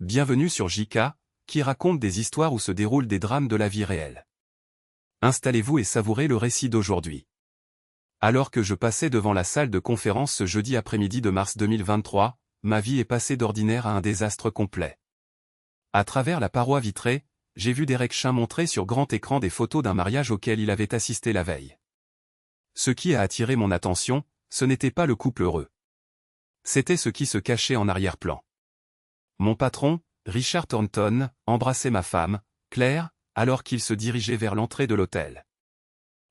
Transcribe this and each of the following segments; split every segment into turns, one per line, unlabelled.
Bienvenue sur JK, qui raconte des histoires où se déroulent des drames de la vie réelle. Installez-vous et savourez le récit d'aujourd'hui. Alors que je passais devant la salle de conférence ce jeudi après-midi de mars 2023, ma vie est passée d'ordinaire à un désastre complet. À travers la paroi vitrée, j'ai vu Derek Chin montrer sur grand écran des photos d'un mariage auquel il avait assisté la veille. Ce qui a attiré mon attention, ce n'était pas le couple heureux. C'était ce qui se cachait en arrière-plan. Mon patron, Richard Thornton, embrassait ma femme, Claire, alors qu'il se dirigeait vers l'entrée de l'hôtel.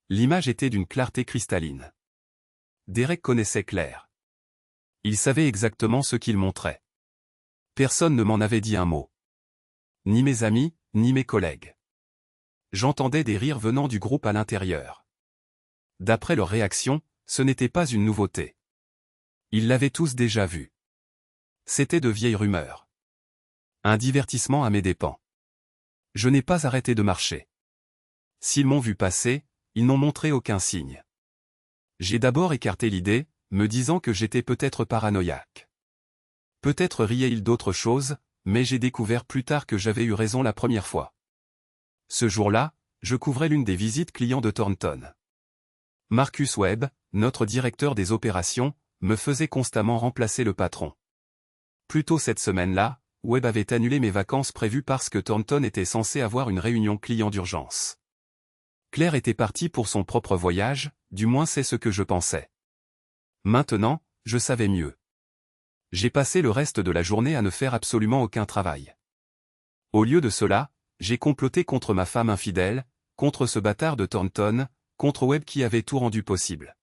L'image était d'une clarté cristalline. Derek connaissait Claire. Il savait exactement ce qu'il montrait. Personne ne m'en avait dit un mot. Ni mes amis, ni mes collègues. J'entendais des rires venant du groupe à l'intérieur. D'après leur réaction, ce n'était pas une nouveauté. Ils l'avaient tous déjà vu. C'était de vieilles rumeurs. Un divertissement à mes dépens. Je n'ai pas arrêté de marcher. S'ils m'ont vu passer, ils n'ont montré aucun signe. J'ai d'abord écarté l'idée, me disant que j'étais peut-être paranoïaque. Peut-être riaient-ils d'autre chose, mais j'ai découvert plus tard que j'avais eu raison la première fois. Ce jour-là, je couvrais l'une des visites clients de Thornton. Marcus Webb, notre directeur des opérations, me faisait constamment remplacer le patron. Plus tôt cette semaine-là, Webb avait annulé mes vacances prévues parce que Thornton était censé avoir une réunion client d'urgence. Claire était partie pour son propre voyage, du moins c'est ce que je pensais. Maintenant, je savais mieux. J'ai passé le reste de la journée à ne faire absolument aucun travail. Au lieu de cela, j'ai comploté contre ma femme infidèle, contre ce bâtard de Thornton, contre Webb qui avait tout rendu possible.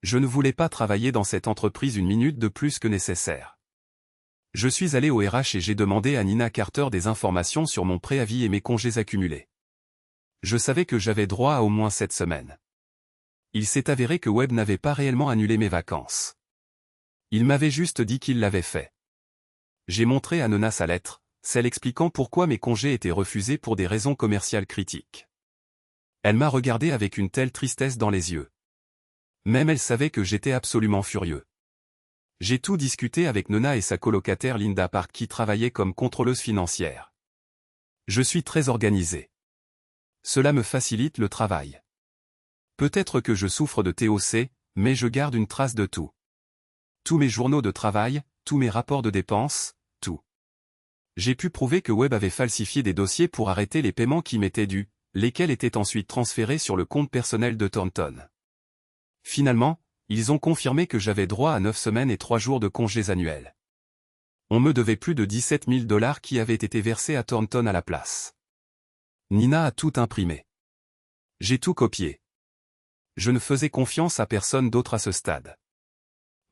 Je ne voulais pas travailler dans cette entreprise une minute de plus que nécessaire. Je suis allé au RH et j'ai demandé à Nina Carter des informations sur mon préavis et mes congés accumulés. Je savais que j'avais droit à au moins 7 semaines. Il s'est avéré que Webb n'avait pas réellement annulé mes vacances. Il m'avait juste dit qu'il l'avait fait. J'ai montré à Nina sa lettre, celle expliquant pourquoi mes congés étaient refusés pour des raisons commerciales critiques. Elle m'a regardé avec une telle tristesse dans les yeux. Même elle savait que j'étais absolument furieux. J'ai tout discuté avec Nina et sa colocataire Linda Park qui travaillait comme contrôleuse financière. Je suis très organisé. Cela me facilite le travail. Peut-être que je souffre de TOC, mais je garde une trace de tout. Tous mes journaux de travail, tous mes rapports de dépenses, tout. J'ai pu prouver que Webb avait falsifié des dossiers pour arrêter les paiements qui m'étaient dus, lesquels étaient ensuite transférés sur le compte personnel de Thornton. Finalement, ils ont confirmé que j'avais droit à 9 semaines et 3 jours de congés annuels. On me devait plus de $17 000 qui avaient été versés à Thornton à la place. Nina a tout imprimé. J'ai tout copié. Je ne faisais confiance à personne d'autre à ce stade.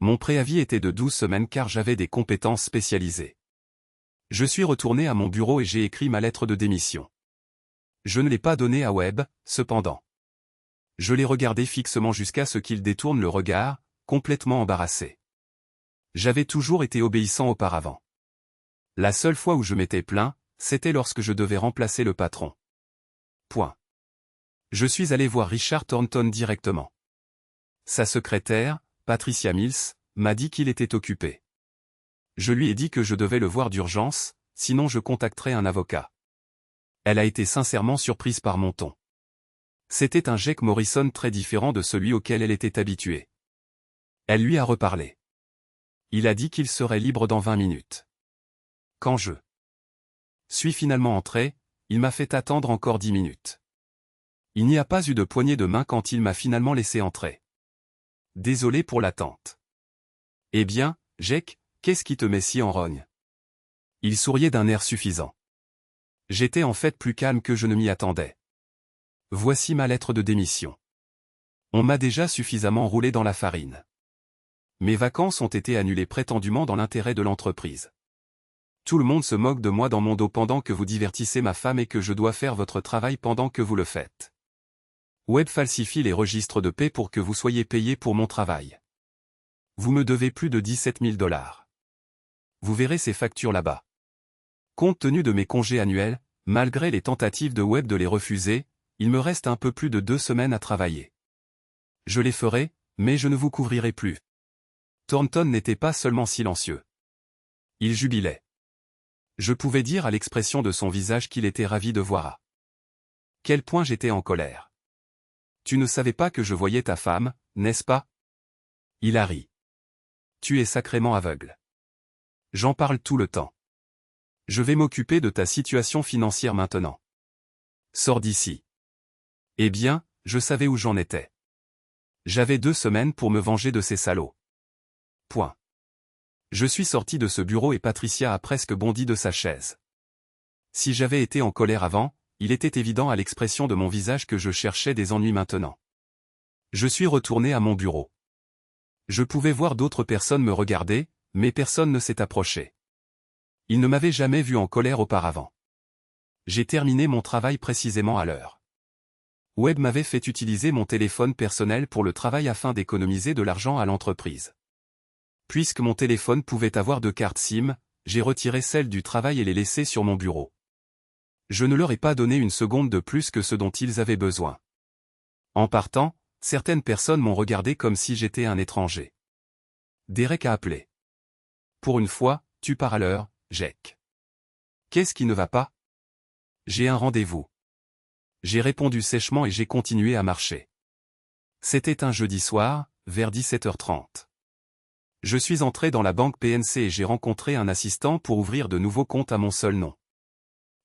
Mon préavis était de 12 semaines car j'avais des compétences spécialisées. Je suis retourné à mon bureau et j'ai écrit ma lettre de démission. Je ne l'ai pas donnée à Webb, cependant. Je l'ai regardé fixement jusqu'à ce qu'il détourne le regard, complètement embarrassé. J'avais toujours été obéissant auparavant. La seule fois où je m'étais plaint, c'était lorsque je devais remplacer le patron. Point. Je suis allé voir Richard Thornton directement. Sa secrétaire, Patricia Mills, m'a dit qu'il était occupé. Je lui ai dit que je devais le voir d'urgence, sinon je contacterais un avocat. Elle a été sincèrement surprise par mon ton. C'était un Jack Morrison très différent de celui auquel elle était habituée. Elle lui a reparlé. Il a dit qu'il serait libre dans 20 minutes. Quand je suis finalement entré, il m'a fait attendre encore 10 minutes. Il n'y a pas eu de poignée de main quand il m'a finalement laissé entrer. Désolé pour l'attente. Eh bien, Jack, qu'est-ce qui te met si en rogne? Il souriait d'un air suffisant. J'étais en fait plus calme que je ne m'y attendais. Voici ma lettre de démission. On m'a déjà suffisamment roulé dans la farine. Mes vacances ont été annulées prétendument dans l'intérêt de l'entreprise. Tout le monde se moque de moi dans mon dos pendant que vous divertissez ma femme et que je dois faire votre travail pendant que vous le faites. Webb falsifie les registres de paie pour que vous soyez payé pour mon travail. Vous me devez plus de $17 000. Vous verrez ces factures là-bas. Compte tenu de mes congés annuels, malgré les tentatives de Webb de les refuser, il me reste un peu plus de 2 semaines à travailler. Je les ferai, mais je ne vous couvrirai plus. Thornton n'était pas seulement silencieux. Il jubilait. Je pouvais dire à l'expression de son visage qu'il était ravi de voir à quel point j'étais en colère. Tu ne savais pas que je voyais ta femme, n'est-ce pas? Il a ri. Tu es sacrément aveugle. J'en parle tout le temps. Je vais m'occuper de ta situation financière maintenant. Sors d'ici. Eh bien, je savais où j'en étais. J'avais 2 semaines pour me venger de ces salauds. Point. Je suis sorti de ce bureau et Patricia a presque bondi de sa chaise. Si j'avais été en colère avant, il était évident à l'expression de mon visage que je cherchais des ennuis maintenant. Je suis retourné à mon bureau. Je pouvais voir d'autres personnes me regarder, mais personne ne s'est approché. Ils ne m'avaient jamais vu en colère auparavant. J'ai terminé mon travail précisément à l'heure. Webb m'avait fait utiliser mon téléphone personnel pour le travail afin d'économiser de l'argent à l'entreprise. Puisque mon téléphone pouvait avoir 2 cartes SIM, j'ai retiré celle du travail et les laissé sur mon bureau. Je ne leur ai pas donné une seconde de plus que ce dont ils avaient besoin. En partant, certaines personnes m'ont regardé comme si j'étais un étranger. Derek a appelé. Pour une fois, tu pars à l'heure, Jake. Qu'est-ce qui ne va pas? J'ai un rendez-vous. J'ai répondu sèchement et j'ai continué à marcher. C'était un jeudi soir, vers 17h30. Je suis entré dans la banque PNC et j'ai rencontré un assistant pour ouvrir de nouveaux comptes à mon seul nom.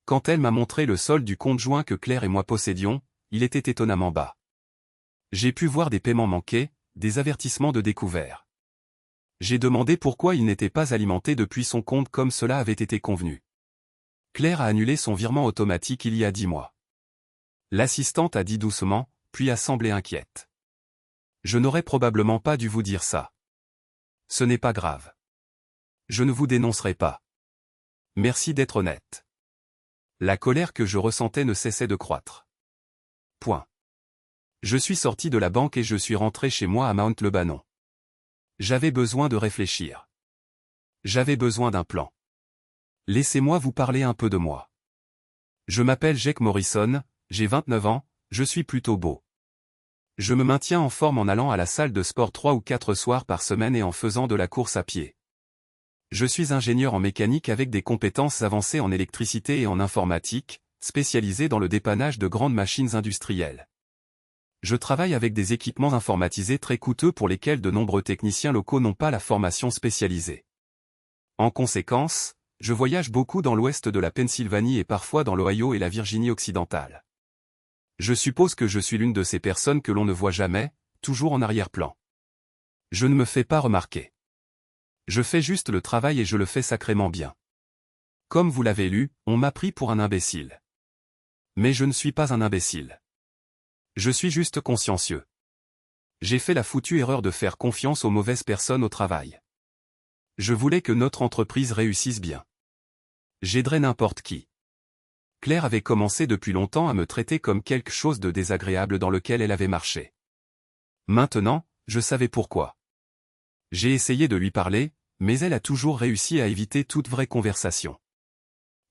Quand elle m'a montré le solde du compte joint que Claire et moi possédions, il était étonnamment bas. J'ai pu voir des paiements manqués, des avertissements de découvert. J'ai demandé pourquoi il n'était pas alimenté depuis son compte comme cela avait été convenu. Claire a annulé son virement automatique il y a 10 mois. L'assistante a dit doucement, puis a semblé inquiète. Je n'aurais probablement pas dû vous dire ça. Ce n'est pas grave. Je ne vous dénoncerai pas. Merci d'être honnête. La colère que je ressentais ne cessait de croître. Point. Je suis sorti de la banque et je suis rentré chez moi à Mount Lebanon. J'avais besoin de réfléchir. J'avais besoin d'un plan. Laissez-moi vous parler un peu de moi. Je m'appelle Jake Morrison, j'ai 29 ans, je suis plutôt beau. Je me maintiens en forme en allant à la salle de sport 3 ou 4 soirs par semaine et en faisant de la course à pied. Je suis ingénieur en mécanique avec des compétences avancées en électricité et en informatique, spécialisé dans le dépannage de grandes machines industrielles. Je travaille avec des équipements informatisés très coûteux pour lesquels de nombreux techniciens locaux n'ont pas la formation spécialisée. En conséquence, je voyage beaucoup dans l'ouest de la Pennsylvanie et parfois dans l'Ohio et la Virginie occidentale. Je suppose que je suis l'une de ces personnes que l'on ne voit jamais, toujours en arrière-plan. Je ne me fais pas remarquer. Je fais juste le travail et je le fais sacrément bien. Comme vous l'avez lu, on m'a pris pour un imbécile. Mais je ne suis pas un imbécile. Je suis juste consciencieux. J'ai fait la foutue erreur de faire confiance aux mauvaises personnes au travail. Je voulais que notre entreprise réussisse bien. J'aiderais n'importe qui. Claire avait commencé depuis longtemps à me traiter comme quelque chose de désagréable dans lequel elle avait marché. Maintenant, je savais pourquoi. J'ai essayé de lui parler, mais elle a toujours réussi à éviter toute vraie conversation.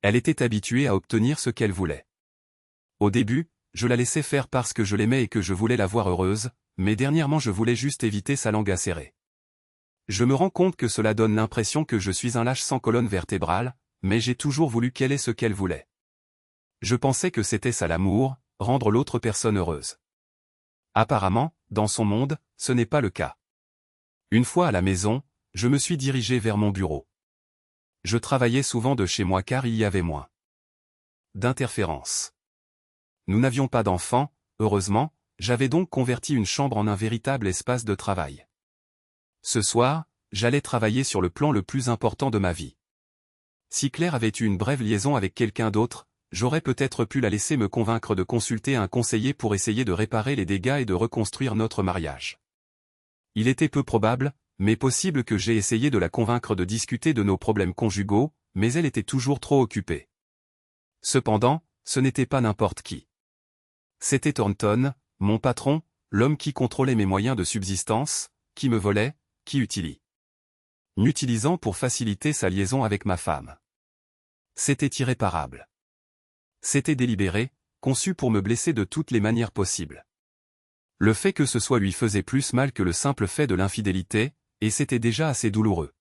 Elle était habituée à obtenir ce qu'elle voulait. Au début, je la laissais faire parce que je l'aimais et que je voulais la voir heureuse, mais dernièrement je voulais juste éviter sa langue acérée. Je me rends compte que cela donne l'impression que je suis un lâche sans colonne vertébrale, mais j'ai toujours voulu qu'elle ait ce qu'elle voulait. Je pensais que c'était ça l'amour, rendre l'autre personne heureuse. Apparemment, dans son monde, ce n'est pas le cas. Une fois à la maison, je me suis dirigé vers mon bureau. Je travaillais souvent de chez moi car il y avait moins d'interférences. Nous n'avions pas d'enfants, heureusement, j'avais donc converti une chambre en un véritable espace de travail. Ce soir, j'allais travailler sur le plan le plus important de ma vie. Si Claire avait eu une brève liaison avec quelqu'un d'autre, j'aurais peut-être pu la laisser me convaincre de consulter un conseiller pour essayer de réparer les dégâts et de reconstruire notre mariage. Il était peu probable, mais possible que j'aie essayé de la convaincre de discuter de nos problèmes conjugaux, mais elle était toujours trop occupée. Cependant, ce n'était pas n'importe qui. C'était Thornton, mon patron, l'homme qui contrôlait mes moyens de subsistance, qui me volait, qui m'utilisant pour faciliter sa liaison avec ma femme. C'était irréparable. C'était délibéré, conçu pour me blesser de toutes les manières possibles. Le fait que ce soit lui faisait plus mal que le simple fait de l'infidélité, et c'était déjà assez douloureux.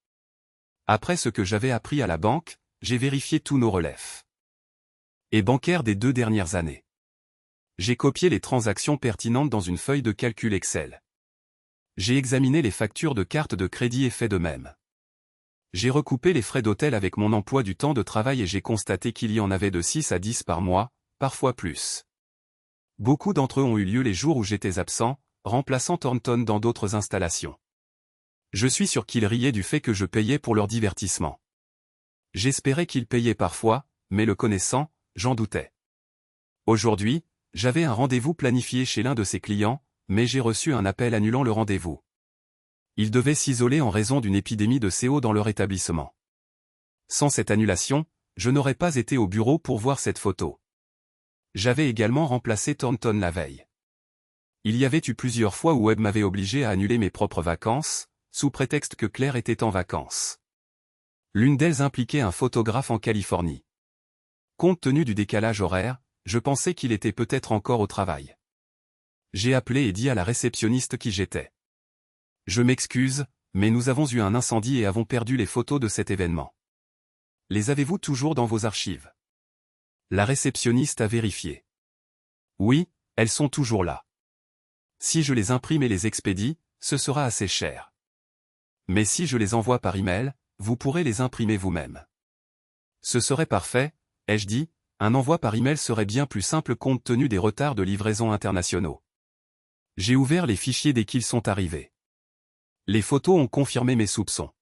Après ce que j'avais appris à la banque, j'ai vérifié tous nos relefs et bancaires des 2 dernières années. J'ai copié les transactions pertinentes dans une feuille de calcul Excel. J'ai examiné les factures de carte de crédit et fait de même. J'ai recoupé les frais d'hôtel avec mon emploi du temps de travail et j'ai constaté qu'il y en avait de 6 à 10 par mois, parfois plus. Beaucoup d'entre eux ont eu lieu les jours où j'étais absent, remplaçant Thornton dans d'autres installations. Je suis sûr qu'ils riaient du fait que je payais pour leur divertissement. J'espérais qu'ils payaient parfois, mais le connaissant, j'en doutais. Aujourd'hui, j'avais un rendez-vous planifié chez l'un de ses clients, mais j'ai reçu un appel annulant le rendez-vous. Ils devaient s'isoler en raison d'une épidémie de CO dans leur établissement. Sans cette annulation, je n'aurais pas été au bureau pour voir cette photo. J'avais également remplacé Thornton la veille. Il y avait eu plusieurs fois où Webb m'avait obligé à annuler mes propres vacances, sous prétexte que Claire était en vacances. L'une d'elles impliquait un photographe en Californie. Compte tenu du décalage horaire, je pensais qu'il était peut-être encore au travail. J'ai appelé et dit à la réceptionniste qui j'étais. Je m'excuse, mais nous avons eu un incendie et avons perdu les photos de cet événement. Les avez-vous toujours dans vos archives? La réceptionniste a vérifié. Oui, elles sont toujours là. Si je les imprime et les expédie, ce sera assez cher. Mais si je les envoie par email, vous pourrez les imprimer vous-même. Ce serait parfait, ai-je dit, un envoi par email serait bien plus simple compte tenu des retards de livraison internationaux. J'ai ouvert les fichiers dès qu'ils sont arrivés. Les photos ont confirmé mes soupçons.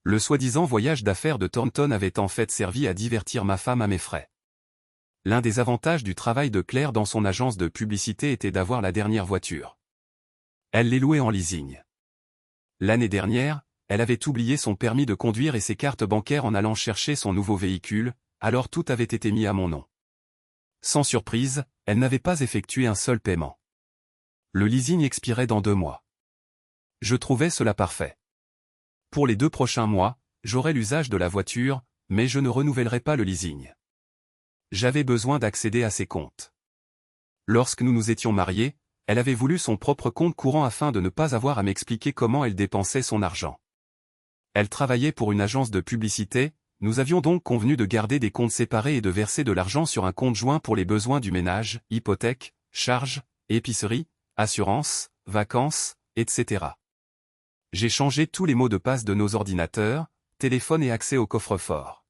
Le soi-disant voyage d'affaires de Thornton avait en fait servi à divertir ma femme à mes frais. L'un des avantages du travail de Claire dans son agence de publicité était d'avoir la dernière voiture. Elle les louait en leasing. L'année dernière, elle avait oublié son permis de conduire et ses cartes bancaires en allant chercher son nouveau véhicule, alors tout avait été mis à mon nom. Sans surprise, elle n'avait pas effectué un seul paiement. Le leasing expirait dans 2 mois. Je trouvais cela parfait. Pour les 2 prochains mois, j'aurai l'usage de la voiture, mais je ne renouvellerai pas le leasing. J'avais besoin d'accéder à ses comptes. Lorsque nous nous étions mariés, elle avait voulu son propre compte courant afin de ne pas avoir à m'expliquer comment elle dépensait son argent. Elle travaillait pour une agence de publicité, nous avions donc convenu de garder des comptes séparés et de verser de l'argent sur un compte joint pour les besoins du ménage, hypothèque, charges, épicerie, assurance, vacances, etc. J'ai changé tous les mots de passe de nos ordinateurs, téléphone et accès au coffre-fort.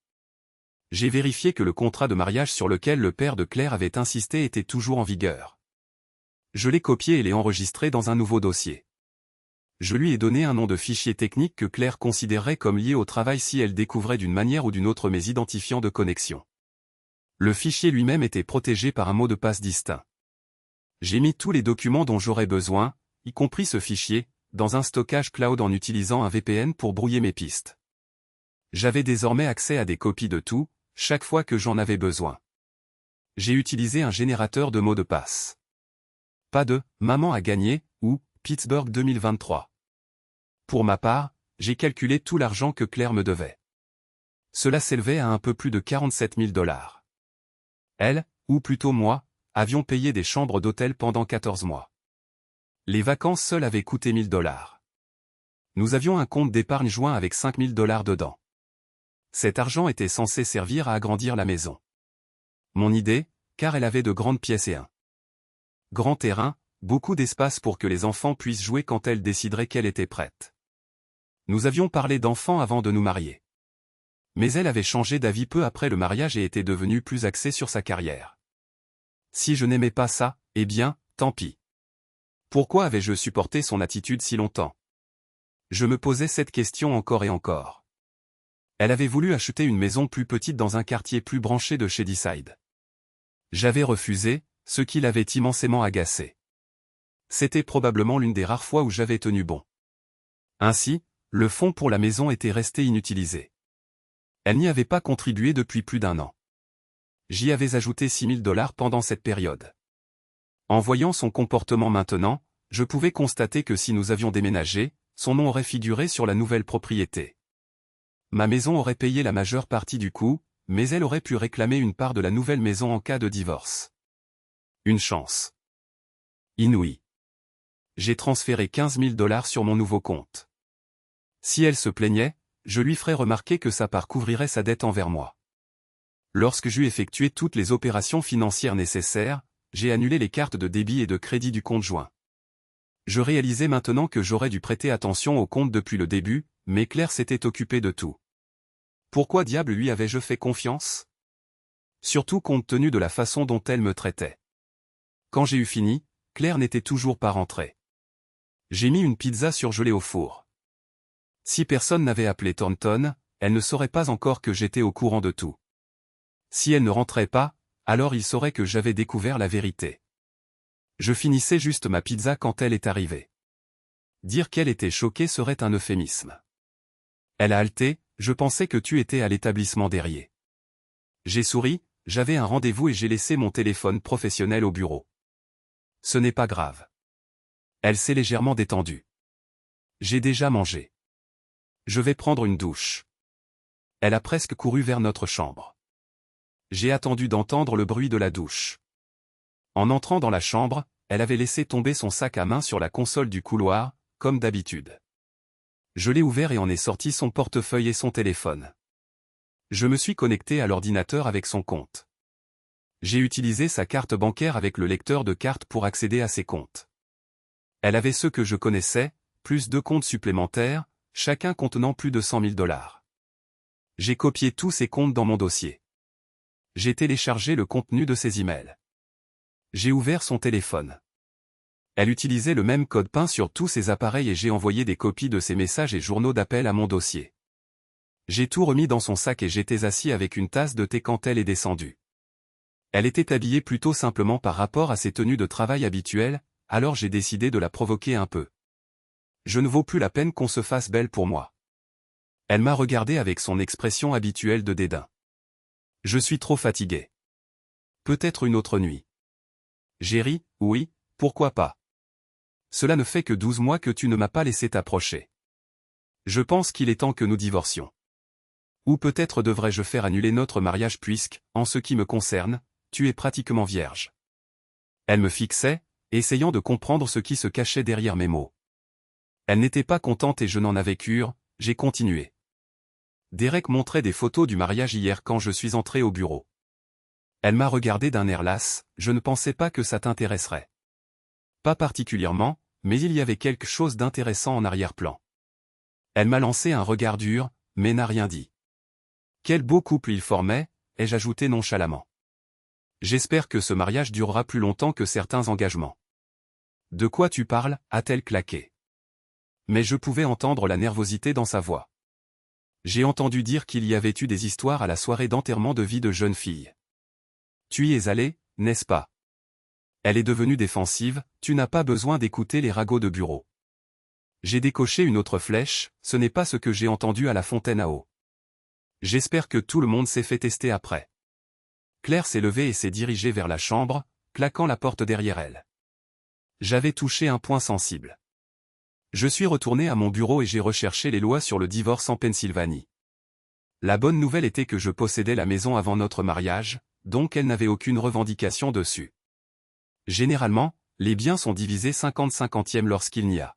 J'ai vérifié que le contrat de mariage sur lequel le père de Claire avait insisté était toujours en vigueur. Je l'ai copié et l'ai enregistré dans un nouveau dossier. Je lui ai donné un nom de fichier technique que Claire considérerait comme lié au travail si elle découvrait d'une manière ou d'une autre mes identifiants de connexion. Le fichier lui-même était protégé par un mot de passe distinct. J'ai mis tous les documents dont j'aurais besoin, y compris ce fichier, dans un stockage cloud en utilisant un VPN pour brouiller mes pistes. J'avais désormais accès à des copies de tout, chaque fois que j'en avais besoin. J'ai utilisé un générateur de mots de passe. Pas de « Maman a gagné » ou « Pittsburgh 2023 ». Pour ma part, j'ai calculé tout l'argent que Claire me devait. Cela s'élevait à un peu plus de 47 000 $. Elle, ou plutôt moi, avions payé des chambres d'hôtel pendant 14 mois. Les vacances seules avaient coûté 1 000 $. Nous avions un compte d'épargne joint avec 5 000 $ dedans. Cet argent était censé servir à agrandir la maison. Mon idée, car elle avait de grandes pièces et un grand terrain, beaucoup d'espace pour que les enfants puissent jouer quand elle déciderait qu'elle était prête. Nous avions parlé d'enfants avant de nous marier. Mais elle avait changé d'avis peu après le mariage et était devenue plus axée sur sa carrière. Si je n'aimais pas ça, eh bien, tant pis. Pourquoi avais-je supporté son attitude si longtemps? Je me posais cette question encore et encore. Elle avait voulu acheter une maison plus petite dans un quartier plus branché de Shadyside. J'avais refusé, ce qui l'avait immensément agacé. C'était probablement l'une des rares fois où j'avais tenu bon. Ainsi, le fonds pour la maison était resté inutilisé. Elle n'y avait pas contribué depuis plus d'1 an. J'y avais ajouté 6 000 $ pendant cette période. En voyant son comportement maintenant, je pouvais constater que si nous avions déménagé, son nom aurait figuré sur la nouvelle propriété. Ma maison aurait payé la majeure partie du coût, mais elle aurait pu réclamer une part de la nouvelle maison en cas de divorce. Une chance inouïe. J'ai transféré 15 000 $ sur mon nouveau compte. Si elle se plaignait, je lui ferai remarquer que sa part couvrirait sa dette envers moi. Lorsque j'eus effectué toutes les opérations financières nécessaires, j'ai annulé les cartes de débit et de crédit du compte joint. Je réalisais maintenant que j'aurais dû prêter attention au compte depuis le début, mais Claire s'était occupée de tout. Pourquoi diable lui avais-je fait confiance? Surtout compte tenu de la façon dont elle me traitait. Quand j'ai eu fini, Claire n'était toujours pas rentrée. J'ai mis une pizza surgelée au four. Si personne n'avait appelé Thornton, elle ne saurait pas encore que j'étais au courant de tout. Si elle ne rentrait pas, alors il saurait que j'avais découvert la vérité. Je finissais juste ma pizza quand elle est arrivée. Dire qu'elle était choquée serait un euphémisme. Elle a halté, je pensais que tu étais à l'établissement d'Erié. J'ai souri, j'avais un rendez-vous et j'ai laissé mon téléphone professionnel au bureau. Ce n'est pas grave. Elle s'est légèrement détendue. J'ai déjà mangé. Je vais prendre une douche. Elle a presque couru vers notre chambre. J'ai attendu d'entendre le bruit de la douche. En entrant dans la chambre, elle avait laissé tomber son sac à main sur la console du couloir, comme d'habitude. Je l'ai ouvert et en ai sorti son portefeuille et son téléphone. Je me suis connecté à l'ordinateur avec son compte. J'ai utilisé sa carte bancaire avec le lecteur de cartes pour accéder à ses comptes. Elle avait ceux que je connaissais, plus 2 comptes supplémentaires, chacun contenant plus de 100 000 $. J'ai copié tous ses comptes dans mon dossier. J'ai téléchargé le contenu de ses emails. J'ai ouvert son téléphone. Elle utilisait le même code PIN sur tous ses appareils et j'ai envoyé des copies de ses messages et journaux d'appel à mon dossier. J'ai tout remis dans son sac et j'étais assis avec une tasse de thé quand elle est descendue. Elle était habillée plutôt simplement par rapport à ses tenues de travail habituelles, alors j'ai décidé de la provoquer un peu. Je ne vaux plus la peine qu'on se fasse belle pour moi. Elle m'a regardé avec son expression habituelle de dédain. Je suis trop fatigué. Peut-être une autre nuit. J'ai ri, oui, pourquoi pas. Cela ne fait que 12 mois que tu ne m'as pas laissé t'approcher. Je pense qu'il est temps que nous divorcions. Ou peut-être devrais-je faire annuler notre mariage puisque, en ce qui me concerne, tu es pratiquement vierge. Elle me fixait, essayant de comprendre ce qui se cachait derrière mes mots. Elle n'était pas contente et je n'en avais cure, j'ai continué. Derek montrait des photos du mariage hier quand je suis entré au bureau. Elle m'a regardé d'un air las, je ne pensais pas que ça t'intéresserait. Pas particulièrement, mais il y avait quelque chose d'intéressant en arrière-plan. Elle m'a lancé un regard dur, mais n'a rien dit. Quel beau couple il formait, ai-je ajouté nonchalamment. J'espère que ce mariage durera plus longtemps que certains engagements. De quoi tu parles, a-t-elle claqué. Mais je pouvais entendre la nervosité dans sa voix. J'ai entendu dire qu'il y avait eu des histoires à la soirée d'enterrement de vie de jeune fille. Tu y es allé, n'est-ce pas? Elle est devenue défensive, tu n'as pas besoin d'écouter les ragots de bureau. J'ai décoché une autre flèche, ce n'est pas ce que j'ai entendu à la fontaine à eau. J'espère que tout le monde s'est fait tester après. Claire s'est levée et s'est dirigée vers la chambre, claquant la porte derrière elle. J'avais touché un point sensible. Je suis retourné à mon bureau et j'ai recherché les lois sur le divorce en Pennsylvanie. La bonne nouvelle était que je possédais la maison avant notre mariage, donc elle n'avait aucune revendication dessus. Généralement, les biens sont divisés 50-50e lorsqu'il n'y a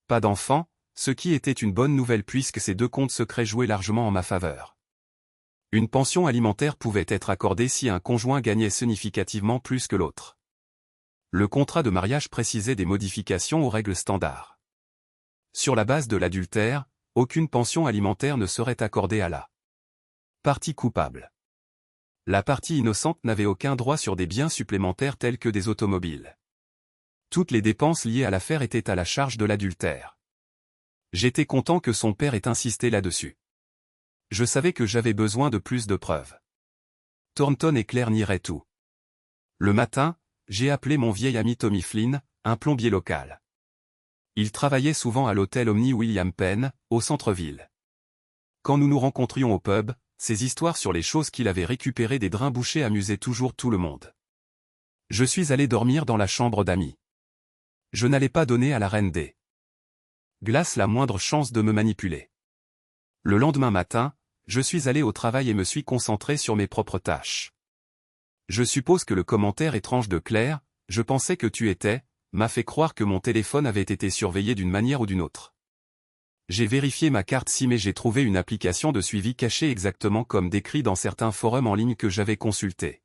pas d'enfants, ce qui était une bonne nouvelle puisque ces 2 comptes secrets jouaient largement en ma faveur. Une pension alimentaire pouvait être accordée si un conjoint gagnait significativement plus que l'autre. Le contrat de mariage précisait des modifications aux règles standards. Sur la base de l'adultère, aucune pension alimentaire ne serait accordée à la partie coupable. La partie innocente n'avait aucun droit sur des biens supplémentaires tels que des automobiles. Toutes les dépenses liées à l'affaire étaient à la charge de l'adultère. J'étais content que son père ait insisté là-dessus. Je savais que j'avais besoin de plus de preuves. Thornton et Claire nieraient tout. Le matin, j'ai appelé mon vieil ami Tommy Flynn, un plombier local. Il travaillait souvent à l'hôtel Omni William Penn, au centre-ville. Quand nous nous rencontrions au pub, ses histoires sur les choses qu'il avait récupérées des drains bouchés amusaient toujours tout le monde. Je suis allé dormir dans la chambre d'amis. Je n'allais pas donner à la reine des glaces la moindre chance de me manipuler. Le lendemain matin, je suis allé au travail et me suis concentré sur mes propres tâches. Je suppose que le commentaire étrange de Claire, je pensais que tu étais, m'a fait croire que mon téléphone avait été surveillé d'une manière ou d'une autre. J'ai vérifié ma carte SIM et j'ai trouvé une application de suivi cachée exactement comme décrit dans certains forums en ligne que j'avais consultés.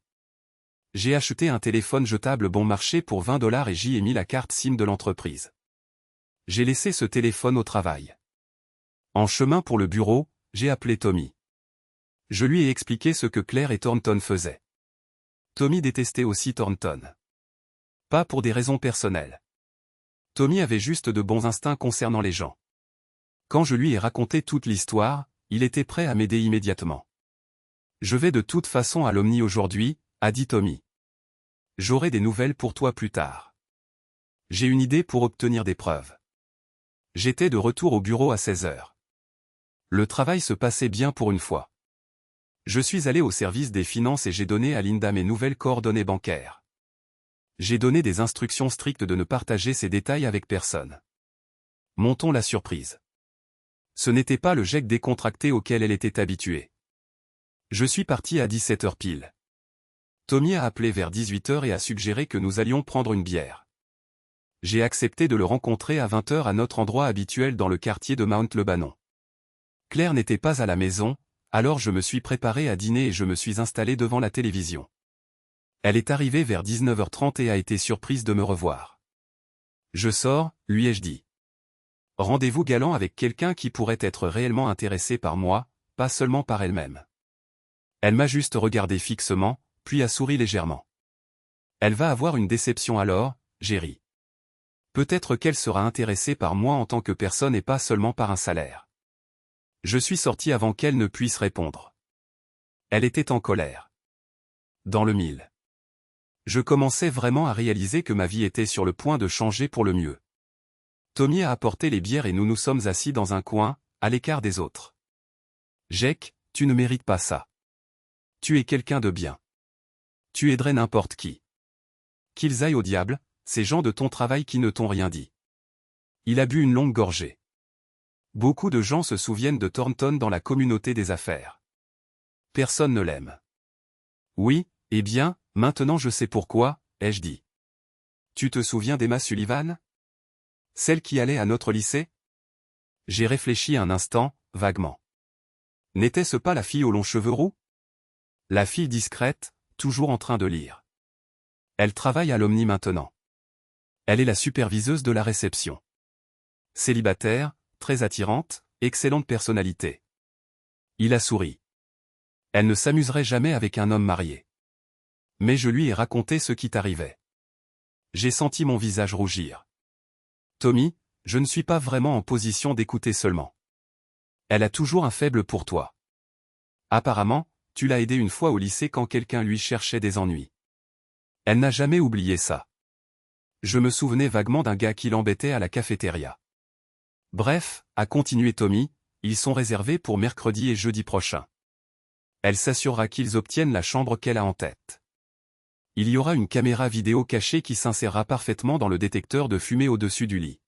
J'ai acheté un téléphone jetable bon marché pour 20 $ et j'y ai mis la carte SIM de l'entreprise. J'ai laissé ce téléphone au travail. En chemin pour le bureau, j'ai appelé Tommy. Je lui ai expliqué ce que Claire et Thornton faisaient. Tommy détestait aussi Thornton. Pas pour des raisons personnelles. Tommy avait juste de bons instincts concernant les gens. Quand je lui ai raconté toute l'histoire, il était prêt à m'aider immédiatement. Je vais de toute façon à l'Omni aujourd'hui, a dit Tommy. J'aurai des nouvelles pour toi plus tard. J'ai une idée pour obtenir des preuves. J'étais de retour au bureau à 16 heures. Le travail se passait bien pour une fois. Je suis allé au service des finances et j'ai donné à Linda mes nouvelles coordonnées bancaires. J'ai donné des instructions strictes de ne partager ces détails avec personne. Montons la surprise. Ce n'était pas le gec décontracté auquel elle était habituée. Je suis parti à 17 heures pile. Tommy a appelé vers 18 heures et a suggéré que nous allions prendre une bière. J'ai accepté de le rencontrer à 20 heures à notre endroit habituel dans le quartier de Mount Lebanon. Claire n'était pas à la maison, alors je me suis préparé à dîner et je me suis installé devant la télévision. Elle est arrivée vers 19h30 et a été surprise de me revoir. Je sors, lui ai-je dit. Rendez-vous galant avec quelqu'un qui pourrait être réellement intéressé par moi, pas seulement par elle-même. Elle m'a juste regardé fixement, puis a souri légèrement. Elle va avoir une déception alors, j'ai ri. Peut-être qu'elle sera intéressée par moi en tant que personne et pas seulement par un salaire. Je suis sorti avant qu'elle ne puisse répondre. Elle était en colère. Dans le mille. Je commençais vraiment à réaliser que ma vie était sur le point de changer pour le mieux. Tommy a apporté les bières et nous nous sommes assis dans un coin, à l'écart des autres. Jake, tu ne mérites pas ça. Tu es quelqu'un de bien. Tu aiderais n'importe qui. Qu'ils aillent au diable, ces gens de ton travail qui ne t'ont rien dit. Il a bu une longue gorgée. Beaucoup de gens se souviennent de Thornton dans la communauté des affaires. Personne ne l'aime. Oui, eh bien, maintenant je sais pourquoi, ai-je dit. Tu te souviens d'Emma Sullivan? Celle qui allait à notre lycée? J'ai réfléchi un instant, vaguement. N'était-ce pas la fille aux longs cheveux roux? La fille discrète, toujours en train de lire. Elle travaille à l'Omni maintenant. Elle est la superviseuse de la réception. Célibataire, très attirante, excellente personnalité. Il a souri. Elle ne s'amuserait jamais avec un homme marié. Mais je lui ai raconté ce qui t'arrivait. J'ai senti mon visage rougir. Tommy, je ne suis pas vraiment en position d'écouter seulement. Elle a toujours un faible pour toi. Apparemment, tu l'as aidée une fois au lycée quand quelqu'un lui cherchait des ennuis. Elle n'a jamais oublié ça. Je me souvenais vaguement d'un gars qui l'embêtait à la cafétéria. Bref, a continué Tommy, ils sont réservés pour mercredi et jeudi prochain. Elle s'assurera qu'ils obtiennent la chambre qu'elle a en tête. Il y aura une caméra vidéo cachée qui s'insérera parfaitement dans le détecteur de fumée au-dessus du lit.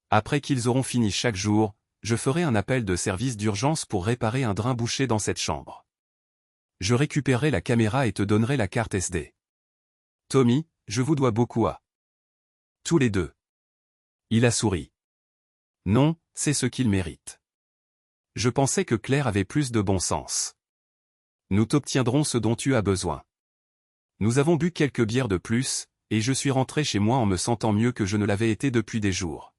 Après qu'ils auront fini chaque jour, je ferai un appel de service d'urgence pour réparer un drain bouché dans cette chambre. Je récupérerai la caméra et te donnerai la carte SD. Tommy, je vous dois beaucoup à tous les deux. Il a souri. Non, c'est ce qu'il mérite. Je pensais que Claire avait plus de bon sens. Nous t'obtiendrons ce dont tu as besoin. Nous avons bu quelques bières de plus, et je suis rentré chez moi en me sentant mieux que je ne l'avais été depuis des jours.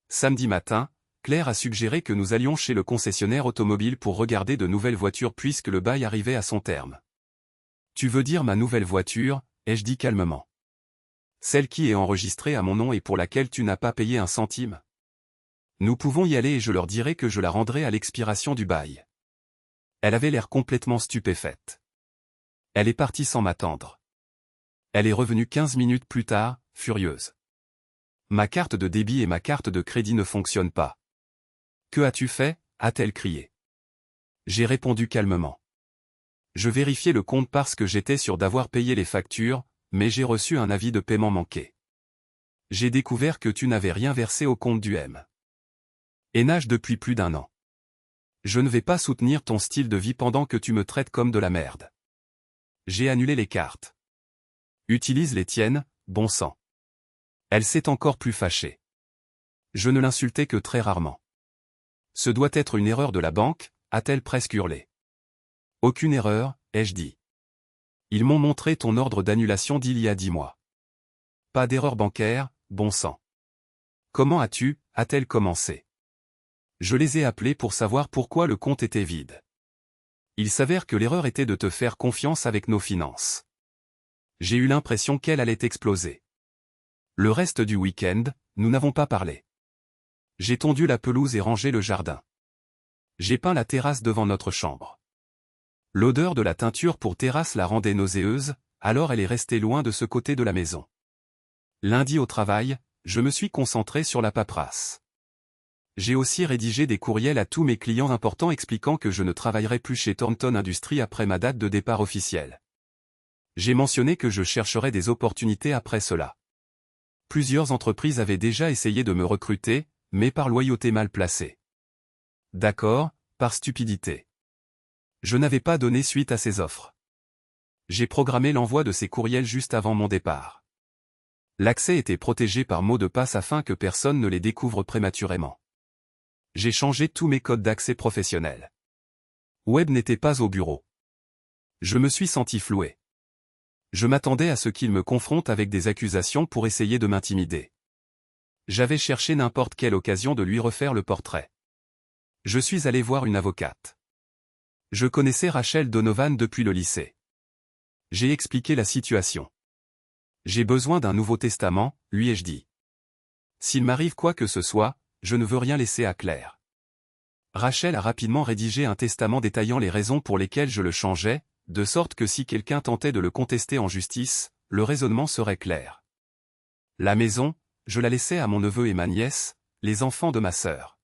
Samedi matin, Claire a suggéré que nous allions chez le concessionnaire automobile pour regarder de nouvelles voitures puisque le bail arrivait à son terme. Tu veux dire ma nouvelle voiture, ai-je dit calmement. Celle qui est enregistrée à mon nom et pour laquelle tu n'as pas payé un centime. Nous pouvons y aller et je leur dirai que je la rendrai à l'expiration du bail. Elle avait l'air complètement stupéfaite. Elle est partie sans m'attendre. Elle est revenue 15 minutes plus tard, furieuse. Ma carte de débit et ma carte de crédit ne fonctionnent pas. Que as-tu fait? A-t-elle crié. J'ai répondu calmement. Je vérifiais le compte parce que j'étais sûr d'avoir payé les factures, mais j'ai reçu un avis de paiement manqué. J'ai découvert que tu n'avais rien versé au compte du M. Et nage depuis plus d'1 an. Je ne vais pas soutenir ton style de vie pendant que tu me traites comme de la merde. J'ai annulé les cartes. Utilise les tiennes, bon sang. Elle s'est encore plus fâchée. Je ne l'insultais que très rarement. Ce doit être une erreur de la banque, a-t-elle presque hurlé. Aucune erreur, ai-je dit. Ils m'ont montré ton ordre d'annulation d'il y a 10 mois. Pas d'erreur bancaire, bon sang. Comment a-t-elle commencé? Je les ai appelés pour savoir pourquoi le compte était vide. Il s'avère que l'erreur était de te faire confiance avec nos finances. J'ai eu l'impression qu'elle allait exploser. Le reste du week-end, nous n'avons pas parlé. J'ai tondu la pelouse et rangé le jardin. J'ai peint la terrasse devant notre chambre. L'odeur de la teinture pour terrasse la rendait nauséeuse, alors elle est restée loin de ce côté de la maison. Lundi au travail, je me suis concentré sur la paperasse. J'ai aussi rédigé des courriels à tous mes clients importants expliquant que je ne travaillerai plus chez Thornton Industries après ma date de départ officielle. J'ai mentionné que je chercherais des opportunités après cela. Plusieurs entreprises avaient déjà essayé de me recruter, mais par loyauté mal placée. D'accord, par stupidité. Je n'avais pas donné suite à ces offres. J'ai programmé l'envoi de ces courriels juste avant mon départ. L'accès était protégé par mot de passe afin que personne ne les découvre prématurément. J'ai changé tous mes codes d'accès professionnels. Webb n'était pas au bureau. Je me suis senti floué. Je m'attendais à ce qu'il me confronte avec des accusations pour essayer de m'intimider. J'avais cherché n'importe quelle occasion de lui refaire le portrait. Je suis allé voir une avocate. Je connaissais Rachel Donovan depuis le lycée. J'ai expliqué la situation. J'ai besoin d'un Nouveau Testament, lui ai-je dit. S'il m'arrive quoi que ce soit, je ne veux rien laisser à Claire. Rachel a rapidement rédigé un testament détaillant les raisons pour lesquelles je le changeais, de sorte que si quelqu'un tentait de le contester en justice, le raisonnement serait clair. La maison, je la laissais à mon neveu et ma nièce, les enfants de ma sœur.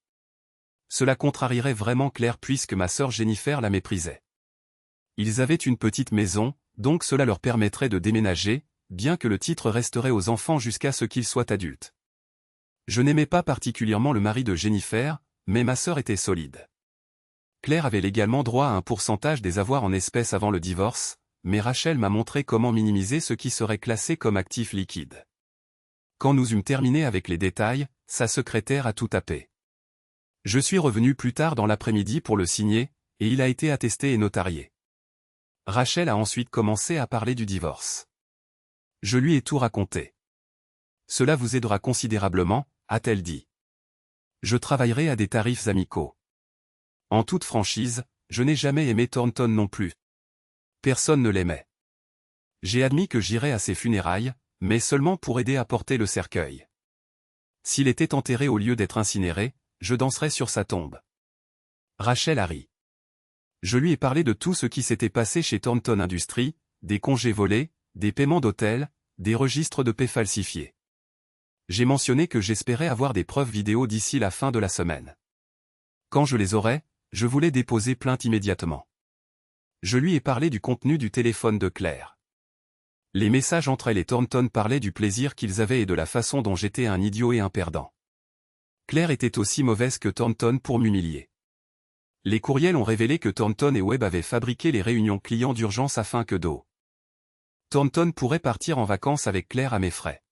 Cela contrarierait vraiment Claire puisque ma sœur Jennifer la méprisait. Ils avaient une petite maison, donc cela leur permettrait de déménager, bien que le titre resterait aux enfants jusqu'à ce qu'ils soient adultes. Je n'aimais pas particulièrement le mari de Jennifer, mais ma sœur était solide. Claire avait légalement droit à un pourcentage des avoirs en espèces avant le divorce, mais Rachel m'a montré comment minimiser ce qui serait classé comme actif liquide. Quand nous eûmes terminé avec les détails, sa secrétaire a tout tapé. Je suis revenu plus tard dans l'après-midi pour le signer, et il a été attesté et notarié. Rachel a ensuite commencé à parler du divorce. Je lui ai tout raconté. Cela vous aidera considérablement, a-t-elle dit. Je travaillerai à des tarifs amicaux. En toute franchise, je n'ai jamais aimé Thornton non plus. Personne ne l'aimait. J'ai admis que j'irais à ses funérailles, mais seulement pour aider à porter le cercueil. S'il était enterré au lieu d'être incinéré, je danserais sur sa tombe. Rachel a ri. Je lui ai parlé de tout ce qui s'était passé chez Thornton Industries, des congés volés, des paiements d'hôtel, des registres de paie falsifiés. J'ai mentionné que j'espérais avoir des preuves vidéo d'ici la fin de la semaine. Quand je les aurais, je voulais déposer plainte immédiatement. Je lui ai parlé du contenu du téléphone de Claire. Les messages entre elle et Thornton parlaient du plaisir qu'ils avaient et de la façon dont j'étais un idiot et un perdant. Claire était aussi mauvaise que Thornton pour m'humilier. Les courriels ont révélé que Thornton et Webb avaient fabriqué les réunions clients d'urgence afin que Thornton pourrait partir en vacances avec Claire à mes frais.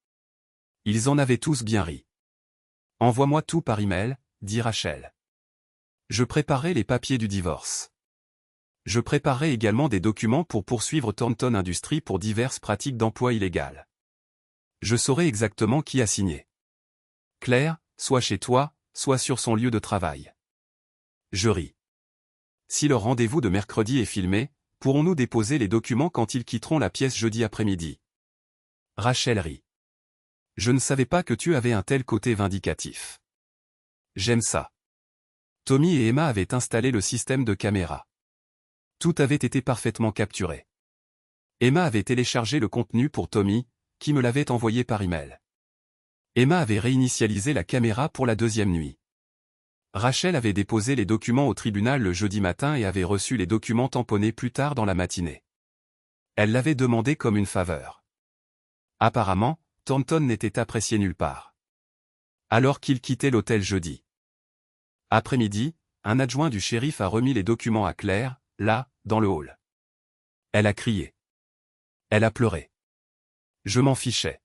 Ils en avaient tous bien ri. Envoie-moi tout par email, dit Rachel. Je préparerai les papiers du divorce. Je préparerai également des documents pour poursuivre Thornton Industries pour diverses pratiques d'emploi illégales. Je saurai exactement qui a signé. Claire, soit chez toi, soit sur son lieu de travail. Je ris. Si leur rendez-vous de mercredi est filmé, pourrons-nous déposer les documents quand ils quitteront la pièce jeudi après-midi? Rachel rit. Je ne savais pas que tu avais un tel côté vindicatif. J'aime ça. Tommy et Emma avaient installé le système de caméra. Tout avait été parfaitement capturé. Emma avait téléchargé le contenu pour Tommy, qui me l'avait envoyé par email. Emma avait réinitialisé la caméra pour la deuxième nuit. Rachel avait déposé les documents au tribunal le jeudi matin et avait reçu les documents tamponnés plus tard dans la matinée. Elle l'avait demandé comme une faveur. Apparemment, Thornton n'était apprécié nulle part. Alors qu'il quittait l'hôtel jeudi après-midi, un adjoint du shérif a remis les documents à Claire, là, dans le hall. Elle a crié. Elle a pleuré. Je m'en fichais.